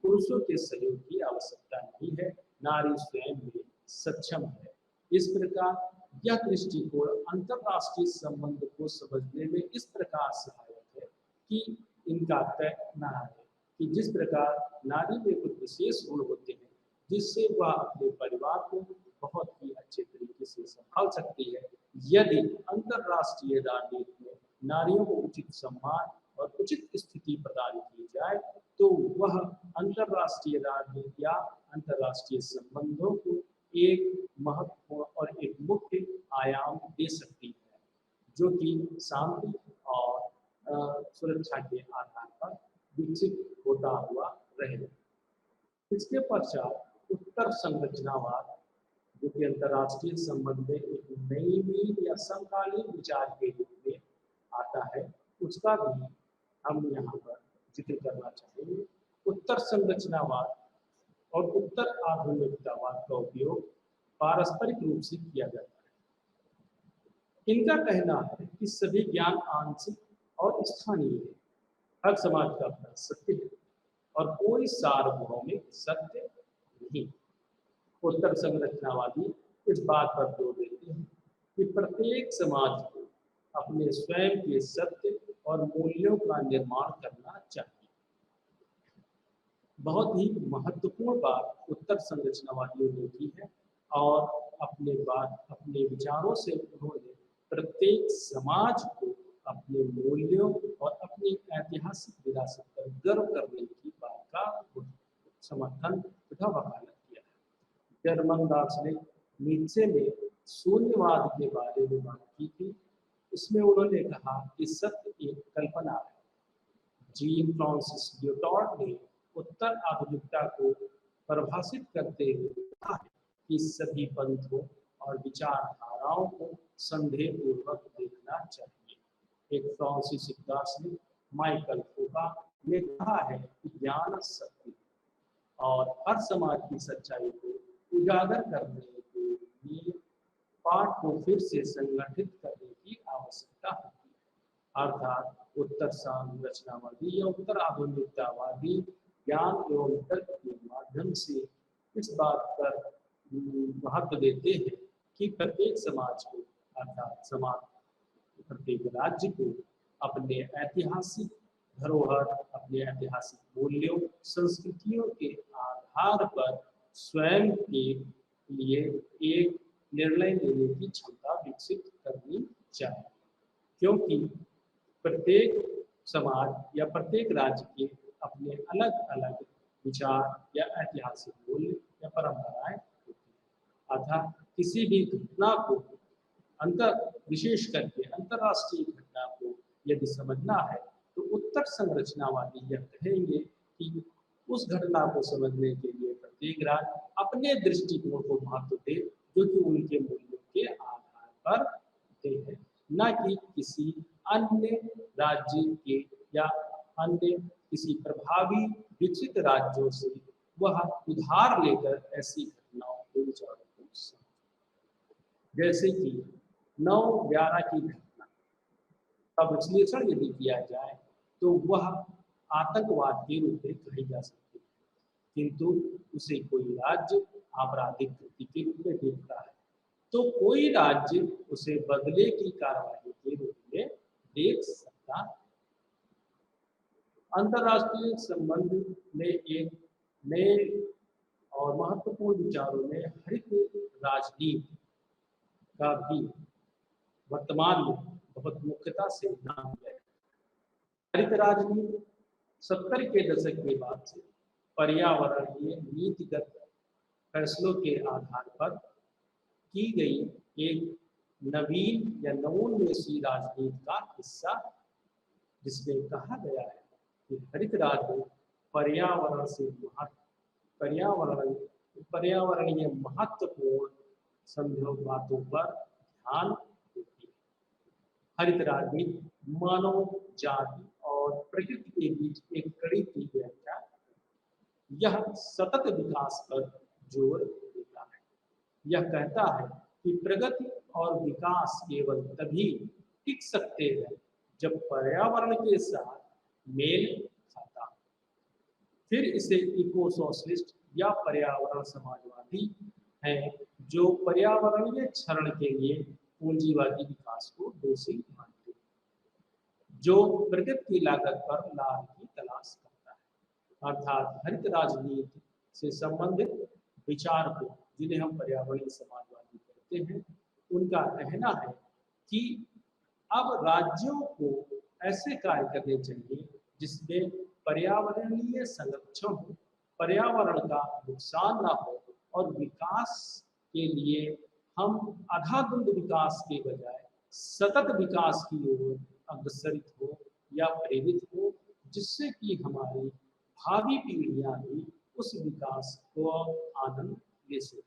S1: पुरुषों के सहयोग की आवश्यकता नहीं है। नारी स्वयं में सक्षम है। इस प्रकार यह दृष्टिकोण अंतरराष्ट्रीय संबंध को समझने में इस प्रकार सहायक है कि इनका कहना है कि जिस प्रकार नारी में कुछ विशेष गुण होते हैं जिससे वह अपने परिवार को बहुत ही अच्छे तरीके से संभाल सकती है, यदि अंतरराष्ट्रीय राजनीति में नारियों को उचित सम्मान और उचित स्थिति प्रदान की जाए तो वह अंतरराष्ट्रीय राजनीति या अंतरराष्ट्रीय संबंधों को एक महत्वपूर्ण और एक मुख्य आयाम दे सकती है जो कि शांति और सुरक्षा के आधार पर विकसित होता हुआ रहे। इसके पश्चात उत्तर संरचनावाद जो कि अंतरराष्ट्रीय संबंध में एक नई नींव या समकालीन विचार के रूप में आता है, उसका भी हम यहाँ पर जिक्र करना चाहेंगे। उत्तर संरचनावाद और उत्तर आधुनिकतावाद का उपयोग पारस्परिक रूप से किया जाता है। इनका कहना है कि सभी ज्ञान आंशिक और स्थानीय है, हर समाज का अपना सत्य है और कोई सार्वभौमिक सत्य नहीं। उत्तर संरचनावादी इस बात पर जोर देते हैं कि प्रत्येक समाज को अपने स्वयं के सत्य और मूल्यों का निर्माण करना चाहिए। बहुत ही महत्वपूर्ण बात उत्तर संरचनावादियों ने की है और अपने विचारों से उन्होंने प्रत्येक समाज को अपने मूल्यों और अपनी ऐतिहासिक विरासत पर गर्व करने की बात का समर्थन तथा वकालत किया है। जर्मन दार्शनिक नीत्शे ने शून्यवाद के बारे में बात की थी। इसमें उन्होंने कहा कि सत्य एक कल्पना है। जीन फ्रांसिस ल्यूटॉर्ड ने उत्तर आधुनिकता को परिभाषित करते हुए कहा है कि सभी पंथों और विचारधाराओं को संदेहपूर्वक देखना चाहिए। एक फ्रांसीसी दार्शनिक माइकल फोका ने कहा है कि ज्ञान सत्य और हर समाज की सच्चाई को उजागर करने के लिए पाठ को फिर से संगठित करने की आवश्यकता होती है। अर्थात उत्तर संरचनावादी या उत्तर आधुनिकतावादी ज्ञान एवं तर्क के माध्यम से इस बात पर महत्व देते हैं कि प्रत्येक समाज को अर्थात समाज प्रत्येक राज्य को अपने ऐतिहासिक धरोहर, अपने ऐतिहासिक मूल्यों, संस्कृतियों के आधार पर स्वयं के लिए एक निर्णय लेने की क्षमता विकसित करनी चाहिए, क्योंकि प्रत्येक समाज या प्रत्येक राज्य के अपने अलग अलग विचार या ऐतिहासिक मूल्य या परंपराएं होती हैं। अतः किसी भी घटना को विशेष करके अंतरराष्ट्रीय घटना को यदि समझना है तो उत्तर संरचनावादी यह कहेंगे कि उस घटना को समझने के लिए प्रत्येक राज्य अपने दृष्टिकोण को महत्व दे जो कि उनके मूल्यों के आधार पर होते हैं, न कि किसी अन्य राज्य के या अन्य किसी प्रभावी विकसित राज्यों से वह उधार लेकर ऐसी घटनाओं के विचारों को समझे। जैसे कि 9/11 की घटना का विश्लेषण यदि किया जाए तो वह आतंकवाद के रूप में कही जा सकती है, किंतु उसे कोई राज्य आपराधिक कृति के रूप में देखता है तो कोई राज्य उसे बदले की कार्रवाई के रूप में देख सकता है। अंतरराष्ट्रीय संबंध में एक नए और महत्वपूर्ण विचारों में हरित राजनीति का भी वर्तमान में बहुत मुख्यता से ध्यान दिया है। हरित राजनीति 70 के दशक के बाद से पर्यावरणीय नीतिगत फैसलों के आधार पर की गई एक नवीन या नवोन्मेषी राजनीति का हिस्सा, जिसमें कहा गया है कि हरित राजनीति पर्यावरणीय महत्वपूर्ण संभव बातों पर ध्यान देती है। हरित राजनीति मानव जाति और प्रकृति के बीच एक कड़ी की व्याख्या, यह सतत विकास पर जोर देता है। यह कहता है कि प्रगति और विकास केवल तभी टिक सकते हैं जब पर्यावरण के साथ मेल खाता है। फिर इसे इको सोशलिस्ट या पर्यावरण समाजवादी हैं, जो पर्यावरणीय क्षरण के लिए पूंजीवादी विकास को दोषी मानते हैं, जो प्रगति की लागत पर लाभ की तलाश करता है। अर्थात हरित राजनीति से संबंधित विचार को, जिन्हें हम पर्यावरणीय समाजवादी कहते हैं, उनका कहना है कि अब राज्यों को ऐसे कार्य करने चाहिए जिसमें पर्यावरणीय संरक्षण हो, पर्यावरण का नुकसान ना हो और विकास के लिए हम आधाधुंध विकास के बजाय सतत विकास की ओर अग्रसरित हो या प्रेरित हो, जिससे कि हमारी भावी पीढ़ियां भी उस विकास को आनंद ले सके।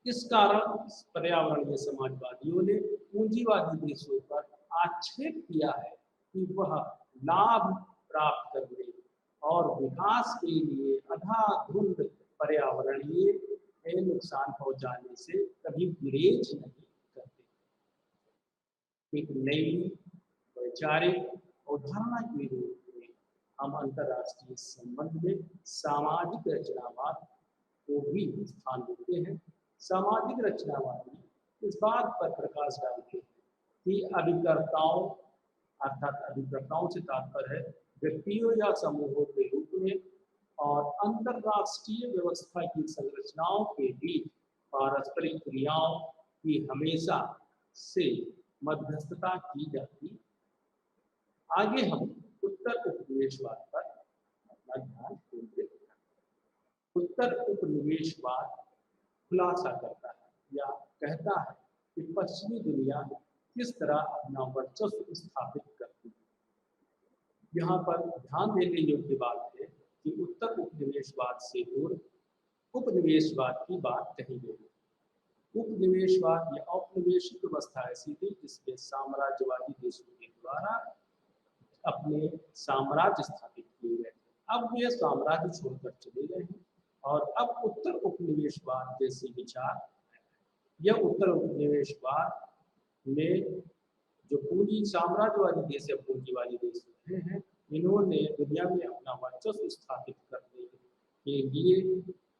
S1: इस कारण पर्यावरणीय समाजवादियों ने पूंजीवादी देशों पर आक्षेप किया है कि वह लाभ प्राप्त करने और विकास के लिए अंधाधुंध पर्यावरणीय नुकसान पहुंचाने से कभी गुरेज नहीं करते। एक नई वैचारिक अवधारणा के रूप में हम अंतर्राष्ट्रीय संबंध में सामाजिक रचनावाद को भी स्थान देते हैं। सामाजिक रचनावादी इस बात पर प्रकाश डालते हैं कि अभिकर्ताओं, अर्थात अभिकर्ताओं से तात्पर्य है व्यक्तियों या समूहों के रूप में, और अंतर्राष्ट्रीय व्यवस्था की संरचनाओं के बीच पारस्परिक क्रियाओं की हमेशा से मध्यस्थता की जाती है। आगे हम उत्तर उपनिवेशवाद पर अपना ध्यान केंद्रित करें। उत्तर उपनिवेशवाद खुलासा करता है या कहता है कि पश्चिमी दुनिया किस तरह अपना वर्चस्व स्थापित करती है। यहाँ पर ध्यान देने योग्य बात है कि उत्तर उपनिवेशवाद से दूर उपनिवेशवाद की बात कही गई है। उपनिवेशवाद या औपनिवेशिक व्यवस्था ऐसी थी जिसमें साम्राज्यवादी देशों के द्वारा अपने साम्राज्य स्थापित किए गए। अब ये साम्राज्य छोड़कर चले गए हैं और अब उत्तर उपनिवेशवाद जैसे विचार, यह उत्तर उपनिवेशवाद में जो पूंजी साम्राज्यवादी देश या पूंजीवादी देश रहे हैं, इन्होंने दुनिया में अपना वर्चस्व स्थापित करने के लिए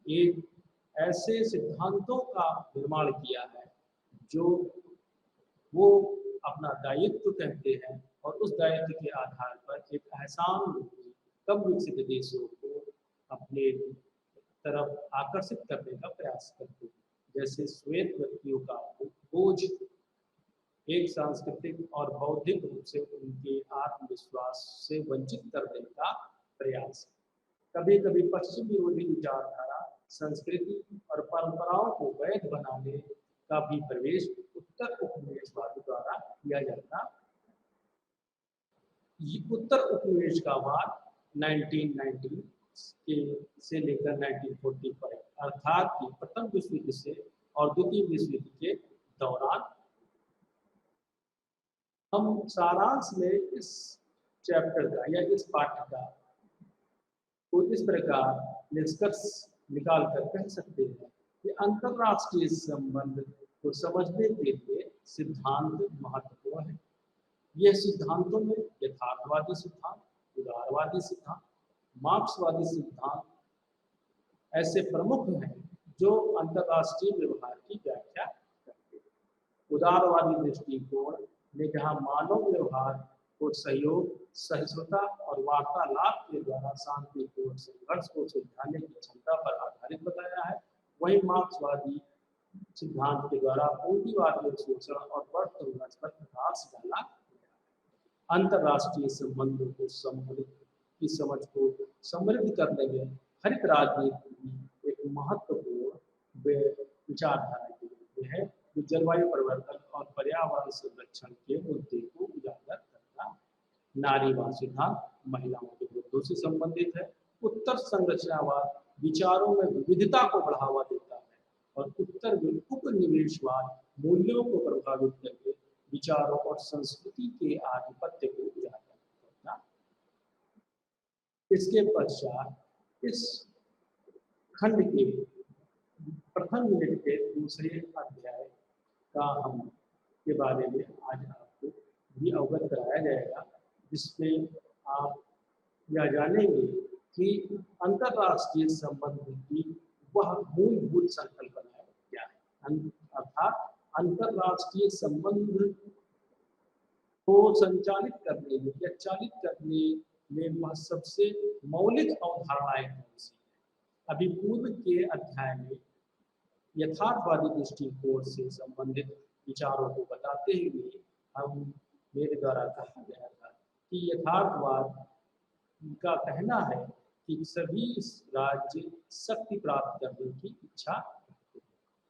S1: एक ऐसे सिद्धांतों का निर्माण किया है जो वो अपना दायित्व कहते हैं, और उस दायित्व के आधार पर एक एहसान रूपी कम विकसित देशों को अपने तरफ आकर्षित करने का प्रयास करते हैं। जैसे श्वेत व्यक्तियों का बोझ एक सांस्कृतिक और बौद्धिक रूप से उनके आत्मविश्वास से वंचित करने का प्रयास। कभी कभी पश्चिम विरोधी विचारधारा, संस्कृति और परंपराओं को वैध बनाने का भी प्रवेश उत्तर उपनिवेशवाद द्वारा किया जाता। उत्तर उपनिवेशवाद 1919 से लेकर 1945 अर्थात कि प्रथम विश्व युद्ध से और द्वितीय विश्व युद्ध के दौरान। हम सारांश में इस चैप्टर का या इस पाठ्य का को इस प्रकार निष्कर्ष निकाल कर कह सकते हैं कि अंतरराष्ट्रीय संबंध को समझने के लिए सिद्धांत महत्वपूर्ण है। यह सिद्धांतों में यथार्थवादी सिद्धांत, उदारवादी सिद्धांत, मार्क्सवादी सिद्धांत ऐसे प्रमुख हैं जो अंतरराष्ट्रीय व्यवहार की व्याख्या करते हैं। उदारवादी दृष्टिकोण ने जहाँ मानव व्यवहार को सहयोग, सहिष्णुता और वार्तालाप के द्वारा शांतिपूर्ण संघर्ष को सुलझाने की क्षमता पर आधारित बताया है, वहीं मार्क्सवादी सिद्धांत के द्वारा पूंजीवादी शोषण और वर्तमान पर प्रकाश डाला। अंतरराष्ट्रीय संबंधों को सम्मिलित की समझ को समृद्ध करने में हरित राजनीति की एक महत्वपूर्ण विचारधारा के रूप में है, जो जलवायु परिवर्तन और पर्यावरण संरक्षण के मुद्दे को उजागर करता है। नारीवाद सिद्धांत महिलाओं के मुद्दों से संबंधित है। उत्तर संरचनावाद विचारों में विविधता को बढ़ावा देता है और उत्तर उपनिवेशवाद मूल्यों को प्रभावित करके विचारों और संस्कृति के आधिपत्य को उजागर करता है। इसके पश्चात इस खंड के प्रथम यूनिट के दूसरे अध्याय का हम के बारे में आज आपको भी अवगत कराया जाएगा, जिसमें आप यह जानेंगे कि अंतरराष्ट्रीय संबंध की वह मूलभूत संकल्पना क्या है, अर्थात अंतरराष्ट्रीय संबंध को संचालित करने में या चालित करने में वह सबसे मौलिक अवधारणाएं कौन सी है। अभी पूर्व के अध्याय में यथार्थवादी दृष्टिकोण से संबंधित विचारों को बताते हुए मेरे द्वारा कहा गया था कि यथार्थवाद का कहना है कि सभी राज्य शक्ति प्राप्त करने की इच्छा,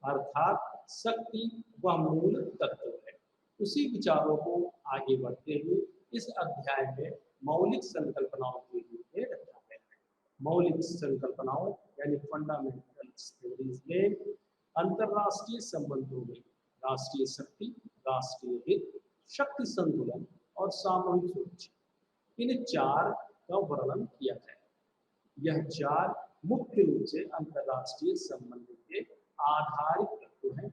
S1: अर्थात शक्ति वह मूल तत्व है। उसी विचारों को आगे बढ़ते हुए इस अध्याय में मौलिक संकल्पनाओं के रूप में रखा गया है। मौलिक संकल्पनाओं यानी फंडामेंटल थ्योरीज में अंतरराष्ट्रीय संबंधों में राष्ट्रीय शक्ति, राष्ट्रीय हित, शक्ति संतुलन और सामूहिक सुरक्षा, इन चार का वर्णन किया है। यह चार मुख्य रूप से अंतरराष्ट्रीय संबंध के आधारित तत्व हैं।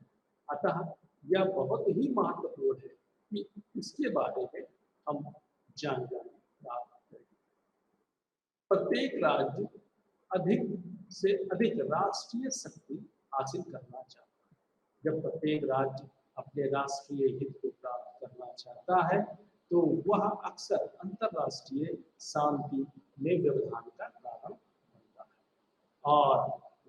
S1: अतः यह बहुत ही महत्वपूर्ण है कि इसके बारे में हम जानकारी प्राप्त करें। प्रत्येक राज्य अधिक से अधिक राष्ट्रीय शक्ति हासिल करना चाहता है। जब प्रत्येक राज्य अपने राष्ट्रीय हित को प्राप्त करना चाहता है तो वह अक्सर अंतरराष्ट्रीय शांति में व्यवधान का कारण बनता है, और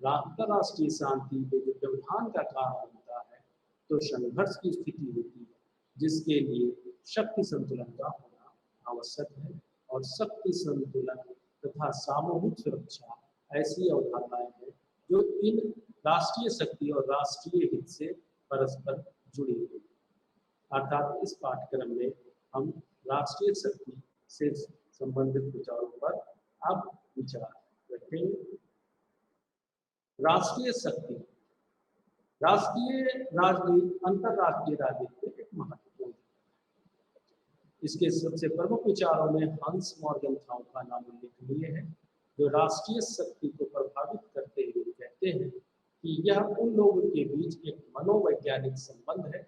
S1: अंतरराष्ट्रीय शांति में जो व्यवधान का कारण बनता है तो संघर्ष की स्थिति होती है, जिसके लिए शक्ति संतुलन का होना आवश्यक है। और शक्ति संतुलन तथा सामूहिक सुरक्षा ऐसी अवधारणाएं हैं जो इन राष्ट्रीय शक्ति और राष्ट्रीय हित से परस्पर जुड़ी हुई। अर्थात इस पाठ्यक्रम में हम राष्ट्रीय शक्ति से संबंधित विचारों पर अब विचार रखेंगे। राष्ट्रीय शक्ति, राष्ट्रीय राजनीति अंतरराष्ट्रीय राजनीति में एक महत्वपूर्ण है। इसके सबसे प्रमुख विचारों में हंस मॉर्गनथाउ का नाम उल्लेखनीय है, जो राष्ट्रीय शक्ति को प्रभावित करते हुए कहते हैं कि यह उन लोगों के बीच एक मनोवैज्ञानिक संबंध है।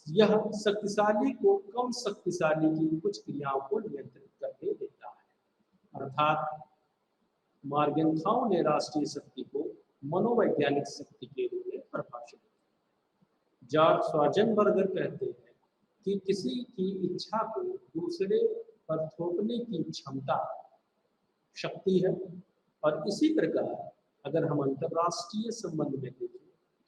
S1: यह शक्तिशाली को कम शक्तिशाली की कुछ क्रियाओं को नियंत्रित करने देता है। अर्थात मॉर्गनथाउ ने राष्ट्रीय शक्ति को मनोवैज्ञानिक शक्ति के रूप में परिभाषित किया। जॉर्ज श्वार्ज़ेनबर्गर कहते हैं कि किसी की इच्छा को दूसरे पर थोपने की क्षमता शक्ति है, और इसी प्रकार अगर हम अंतरराष्ट्रीय संबंध में देखें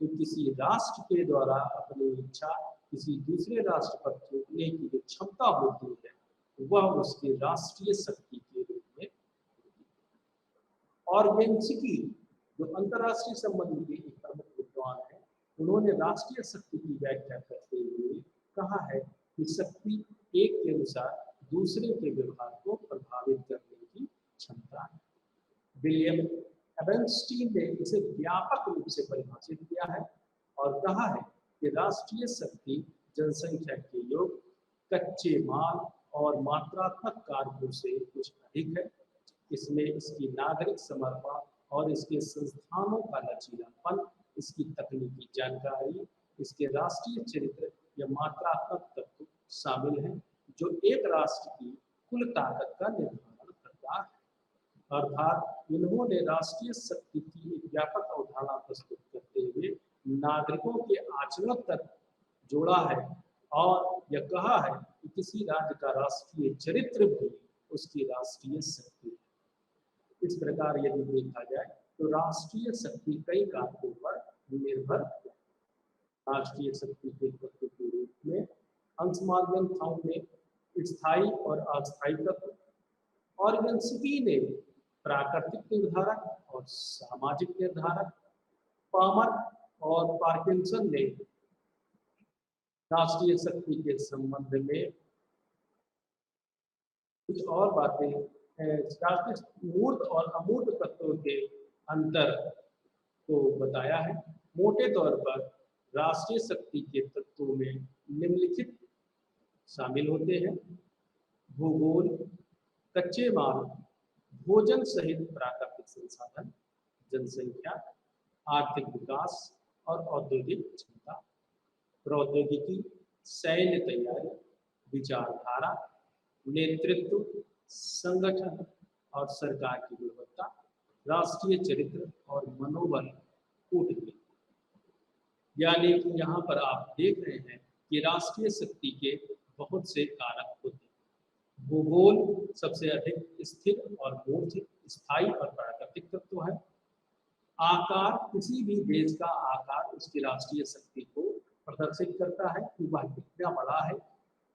S1: तो किसी राष्ट्र के द्वारा अपनी इच्छा किसी दूसरे राष्ट्र पर थोपने की जो क्षमता होती है वह उसकी राष्ट्रीय शक्ति के रूप में होती है। ऑर्गेन्स्की, जो अंतरराष्ट्रीय संबंध के एक प्रमुख विद्वान है, उन्होंने राष्ट्रीय शक्ति की व्याख्या करते हुए कहा है कि शक्ति एक के अनुसार दूसरे के व्यवहार को प्रभावित करने की क्षमता है। विलियम एबेंस्टीन ने इसे व्यापक रूप से परिभाषित किया है और कहा है कि राष्ट्रीय शक्ति जनसंख्या के योग, कच्चे माल और मात्रात्मक कारकों से कुछ अधिक है। इसमें इसकी नागरिक समर्पण और इसके संस्थानों का लचीलापन, इसकी तकनीकी जानकारी, इसके राष्ट्रीय चरित्र या मात्रात्मक तत्व शामिल हैं, जो एक राष्ट्र की कुल ताकत का निर्धारण करता है। अर्थात इन्होंने राष्ट्रीय शक्ति की एक व्यापक अवधारणा प्रस्तुत करते हुए नागरिकों के आचरण तक जोड़ा है और यह कहा है कि किसी राज्य का राष्ट्रीय चरित्र भी उसकी राष्ट्रीय शक्ति है। इस प्रकार यदि देखा जाए तो राष्ट्रीय शक्ति कई कारकों पर निर्भर राष्ट्रीय शक्ति के तत्व के रूप में हंस मार्गन थाउ ने स्थायी और अस्थायी तत्व, ऑर्गनसिटी ने प्राकृतिक निर्धारक और सामाजिक निर्धारक, पामर और पार्किंसन ने राष्ट्रीय शक्ति के संबंध में कुछ और बातें राष्ट्रीय मूर्त और अमूर्त तत्वों के अंतर को बताया है। मोटे तौर पर राष्ट्रीय शक्ति के तत्वों में निम्नलिखित शामिल होते हैं: भूगोल, कच्चे माल, भोजन सहित प्राकृतिक संसाधन, जनसंख्या, आर्थिक विकास और औद्योगिक क्षमता, प्रौद्योगिकी, सैन्य तैयारी, विचारधारा, नेतृत्व, संगठन और सरकार की गुणवत्ता, राष्ट्रीय चरित्र और मनोबल, कूटनीति। यानी कि यहाँ पर आप देख रहे हैं कि राष्ट्रीय शक्ति के बहुत से कारक होते हैं। भूगोल सबसे अधिक स्थिर और मूर्त, स्थायी और प्राकृतिक तत्व है। आकार, किसी भी देश का आकार उसकी राष्ट्रीय शक्ति को प्रदर्शित करता है कि वह कितना बड़ा है।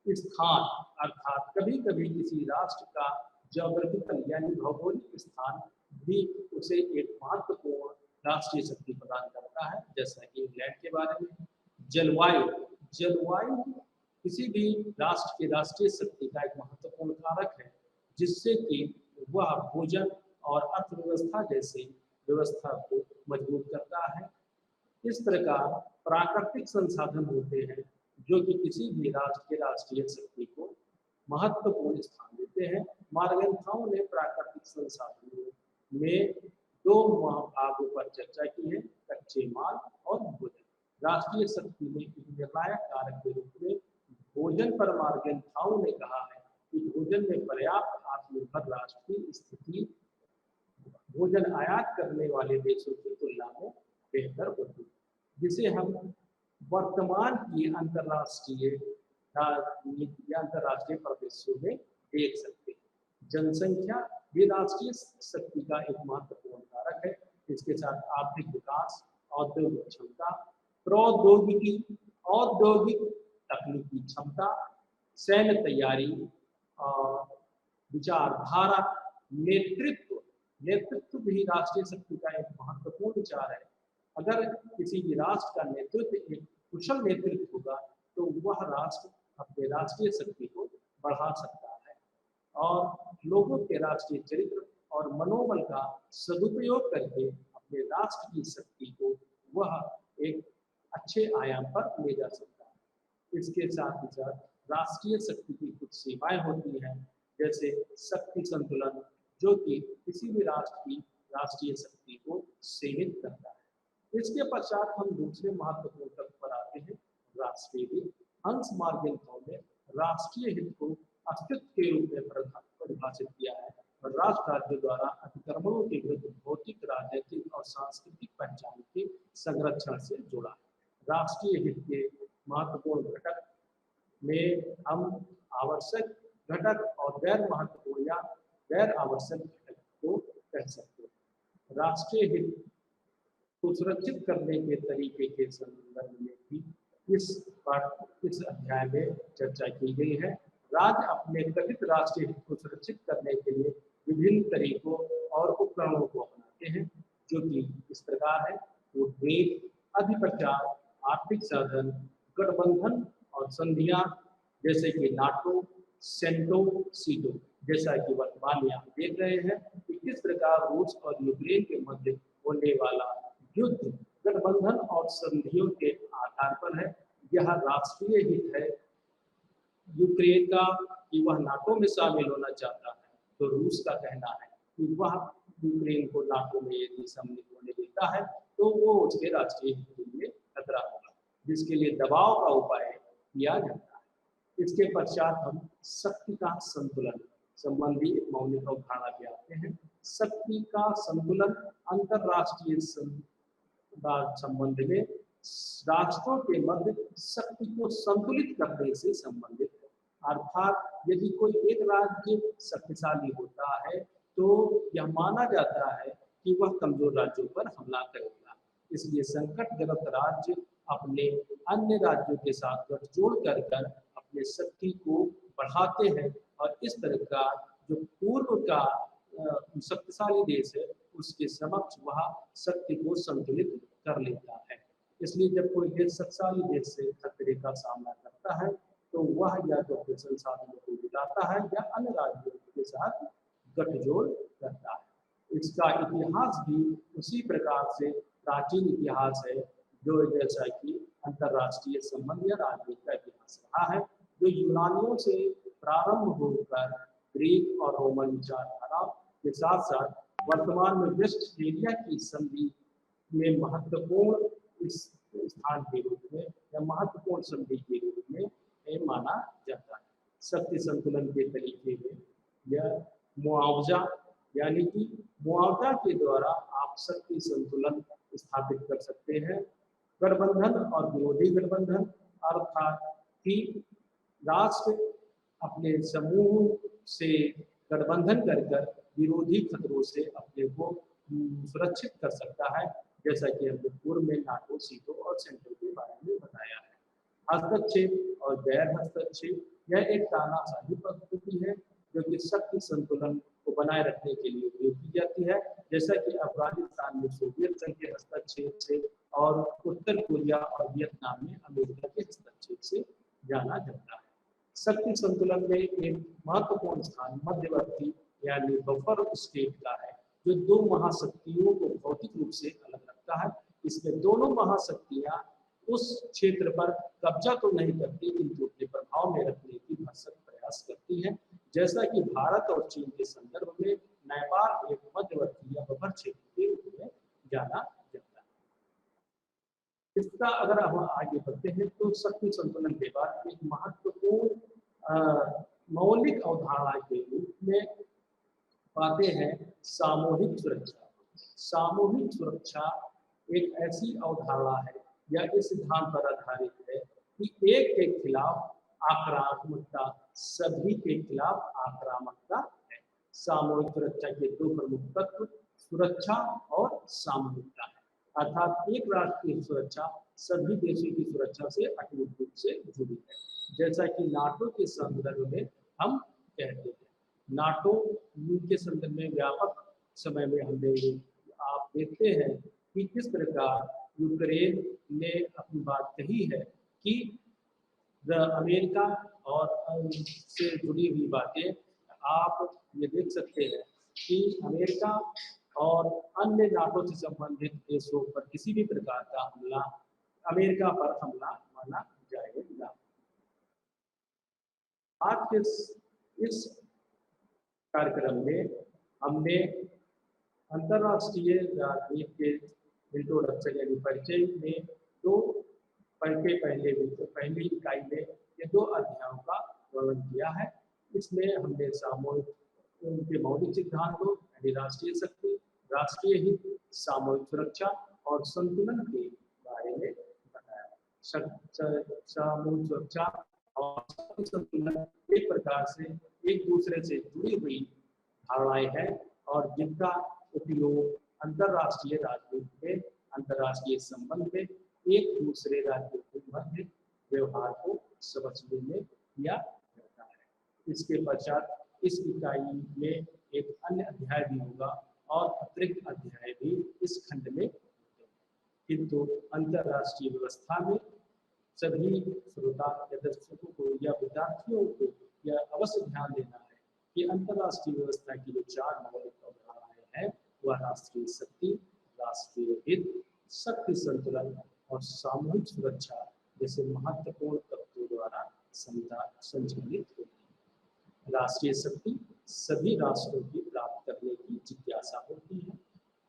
S1: स्थान, अर्थात कभी कभी किसी राष्ट्र का ज्योग्राफिकल यानी भौगोलिक स्थान भी उसे एक महत्वपूर्ण राष्ट्रीय शक्ति प्रदान करता है, जैसा कि इंग्लैंड के बारे में। जलवायु, जलवायु किसी भी राष्ट्र की राष्ट्रीय शक्ति का एक महत्वपूर्ण कारक है, जिससे कि वह भोजन और अर्थव्यवस्था जैसी व्यवस्था को मजबूत करता है। इस प्रकार प्राकृतिक संसाधन होते हैं जो कि किसी भी राष्ट्र के राष्ट्रीय शक्ति को महत्वपूर्ण स्थान देते हैं। मार्गन थाउ ने प्राकृतिक संसाधनों में दो भागों पर चर्चा की है: कच्चे माल और भोजन। राष्ट्रीय शक्ति में एक निर्णायक कारक के रूप में भोजन पर मार्गन थाउ ने कहा है कि भोजन में पर्याप्त आत्मनिर्भर राष्ट्र की स्थिति भोजन आयात करने वाले देशों की तुलना में बेहतर होती है, जिसे हम वर्तमान की अंतर्राष्ट्रीय राजनीति या अंतर्राष्ट्रीय परिदृश्यों में देख सकते हैं। जनसंख्या भी राष्ट्रीय शक्ति का एक महत्वपूर्ण कारक है। इसके साथ आर्थिक विकास, औद्योगिक क्षमता, प्रौद्योगिकी, औद्योगिक तकनीकी क्षमता, सैन्य तैयारी, विचारधारा, नेतृत्व, नेतृत्व भी राष्ट्रीय शक्ति का एक महत्वपूर्ण विचार है। अगर किसी भी राष्ट्र का नेतृत्व एक कुशल नेतृत्व होगा तो वह राष्ट्र अपने राष्ट्रीय शक्ति को बढ़ा सकता है और लोगों के राष्ट्रीय चरित्र और मनोबल का सदुपयोग करके अपने राष्ट्र की शक्ति को वह एक अच्छे आयाम पर ले जा सकता है। इसके साथ ही साथ राष्ट्रीय शक्ति की कुछ सीमाएं होती हैं, जैसे शक्ति संतुलन, जो कि किसी भी राष्ट्र की राष्ट्रीय शक्ति को सीमित करता है। इसके पश्चात हम दूसरे महत्वपूर्ण तत्व पर आते हैं, राष्ट्रीय हित। हंस मार्गन थाउ ने राष्ट्रीय हित को अस्तित्व के रूप में परिभाषित किया है और राष्ट्र राज्य द्वारा अतिक्रमणों के विरुद्ध भौतिक, राजनीतिक और सांस्कृतिक पहचान के संरक्षण से जुड़ा है। राष्ट्रीय हित के महत्वपूर्ण घटक में हम आवश्यक घटक और गैर महत्वपूर्ण या गैर आवश्यक घटक को कह सकते हैं। राष्ट्रीय हित को सुरक्षित करने के तरीके के संदर्भ में भी इस अध्याय में चर्चा की गई है। राज्य अपने कथित राष्ट्रीय हित को सुरक्षित करने के लिए विभिन्न तरीकों और उपकरणों को अपनाते हैं, जो कि इस प्रकार है: कूटनीति, अधिप्रचार, आर्थिक साधन, गठबंधन और संधियां, जैसे कि नाटो, सेंटो, सीटो। जैसा कि वर्तमान में आप देख रहे हैं कि किस प्रकार रूस और यूक्रेन के मध्य होने वाला युद्ध गठबंधन और संधियों के आधार पर है। यह राष्ट्रीय हित है यूक्रेन का कि वह नाटो में शामिल होना चाहता है, तो रूस का कहना है कि वह यूक्रेन को नाटो में यदि सम्मिलित होने देता है तो वो उसके राष्ट्रीय हित के लिए खतरा होगा, जिसके लिए दबाव का उपाय किया जाता है। इसके पश्चात हम शक्ति का संतुलन संबंधी एक मौलिक अवधारणा पे आते हैं। शक्ति का संतुलन अंतरराष्ट्रीय संबंध में राष्ट्रों के मध्य शक्ति को संतुलित करने से संबंधित है। अर्थात यदि कोई एक राज्य शक्तिशाली होता है तो यह माना जाता है कि वह कमजोर राज्यों पर हमला करेगा, इसलिए संकटग्रस्त राज्य अपने अन्य राज्यों के साथ गठजोड़ कर कर अपने शक्ति को बढ़ाते हैं और इस तरह का जो पूर्व का शक्तिशाली देश है उसके समक्ष वह शक्ति को संतुलित कर लेता है। इसलिए जब कोई देश शक्तिशाली देश से खतरे का सामना करता है तो वह या तो अपने संसाधनों को जुटाता है या अन्य राज्यों के साथ गठजोड़ करता है। इसका इतिहास भी उसी प्रकार से प्राचीन इतिहास है जो जैसा कि अंतर्राष्ट्रीय संबंध या राजनीति का इतिहास रहा है जो यूनानियों से प्रारंभ होकर ग्रीक और रोमन विचारधारा के साथ साथ वर्तमान में वेस्टफेलिया की संधि में महत्वपूर्ण इस स्थान के रूप में या महत्वपूर्ण संधि के रूप में माना जाता है। शक्ति संतुलन के तरीके में यह मुआवजा यानी कि मुआवजा के द्वारा आप शक्ति संतुलन स्थापित कर सकते हैं। गठबंधन और विरोधी गठबंधन अर्थात कि राष्ट्र अपने समूह से गठबंधन कर कर विरोधी खतरों से अपने को सुरक्षित कर सकता है, जैसा कि हमने पूर्व में नाटो, सीटो और सेंट्रो के बारे में बताया है। हस्तक्षेप और गैर हस्तक्षेप यह एक तानाशाही पद्धति है जो कि शक्ति संतुलन को बनाए रखने के लिए उपयोग की जाती है, जैसा कि अफगानिस्तान में सोवियत संघ के हस्तक्षेप से और उत्तर कोरिया और वियतनाम में अमेरिका के हस्तक्षेप से जाना जाता है। शक्ति संतुलन में एक महत्वपूर्ण स्थान मध्यवर्ती यानी बफर स्टेट का है जो दो महाशक्तियों को भौतिक रूप से अलग रखता है। इसमें दोनों महाशक्तियां उस क्षेत्र पर कब्जा तो नहीं करती किंतु अपने प्रभाव में रखने की भरसक प्रयास करती हैं, जैसा कि भारत और चीन के संदर्भ में नेपाल एक मध्यवर्ती या बफर क्षेत्र के रूप में जाना जाता है। इसका अगर हम आगे बढ़ते हैं तो शक्ति संतुलन के बाद एक महत्वपूर्ण मौलिक अवधारणा के रूप में पाते हैं सामूहिक सुरक्षा। सामूहिक सुरक्षा एक ऐसी अवधारणा है या इस सिद्धांत पर आधारित है कि एक के खिलाफ आक्रामकता सभी के खिलाफ आक्रामकता है। सामूहिक सुरक्षा के दो प्रमुख तत्व सुरक्षा और सामूहिकता है, अर्थात एक राष्ट्र की सुरक्षा सभी देशों की सुरक्षा से अटूट रूप से जुड़ी है, जैसा कि नाटो के संदर्भ में हम कहते हैं। नाटो के संदर्भ में व्यापक समय में हमने आप देखते हैं कि किस प्रकार यूक्रेन ने अपनी बात कही है कि अमेरिका और से जुड़ी हुई बातें आप ये देख सकते हैं कि अमेरिका और अन्य नाटो से संबंधित देशों पर किसी भी प्रकार का हमला अमेरिका पर हमला माना जाएगा। आज के इस कार्यक्रम में हमने अंतर्राष्ट्रीय राजनीति के इंट्रोडक्शन यानी परिचय में पहली इकाई में ये दो अध्यायों का वर्णन किया है। इसमें हमने सामूहिक उनके मौलिक सिद्धांतों यानी राष्ट्रीय शक्ति, राष्ट्रीय हित, सामूहिक सुरक्षा और संतुलन के बारे में बताया। सामूहिक सुरक्षा और संतुलन एक प्रकार से एक दूसरे से जुड़ी हुई धारणाएं हैं और जिनका उपयोग अंतर्राष्ट्रीय राजनीति में, अंतर्राष्ट्रीय संबंध में एक दूसरे राज्यों के मध्य व्यवहार को समझने में किया जाता है। इसके पश्चात इस इकाई में एक अन्य अध्याय भी होगा और अतिरिक्त अध्याय भी इस खंड में होते हैं, किंतु अंतर्राष्ट्रीय व्यवस्था में सभी श्रोता या दर्शकों को या विद्यार्थियों को यह अवश्य ध्यान देना है कि अंतर्राष्ट्रीय व्यवस्था की जो चार मौलिक अवधारणाएं हैं वह राष्ट्रीय शक्ति, राष्ट्रीय हित, शक्ति संतुलन और सामूहिक सुरक्षा जैसे महत्वपूर्ण तत्वों द्वारा संचालित होती है। राष्ट्रीय शक्ति सभी राष्ट्रों की प्राप्त करने की जिज्ञासा होती है,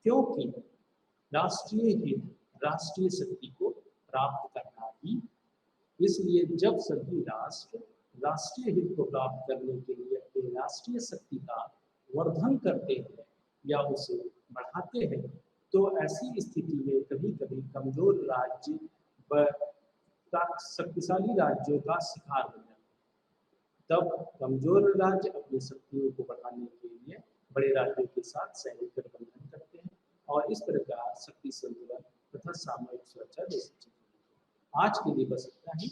S1: क्योंकि राष्ट्रीय हित राष्ट्रीय शक्ति को प्राप्त करना ही, इसलिए जब सभी राष्ट्र राष्ट्रीय हित को प्राप्त करने के लिए अपनी राष्ट्रीय शक्ति का वर्धन करते हैं या उसे बढ़ाते हैं तो ऐसी स्थिति में कभी कभी कमजोर राज्य शक्तिशाली राज्यों का शिकार हो जाता है। तब कमजोर राज्य अपनी शक्तियों को बढ़ाने के लिए बड़े राज्यों के साथ सैनिक गठबंधन करते हैं और इस प्रकार शक्ति संतुलन तथा सामूहिक सुरक्षा जैसी चीजें। आज के लिए बस इतना ही।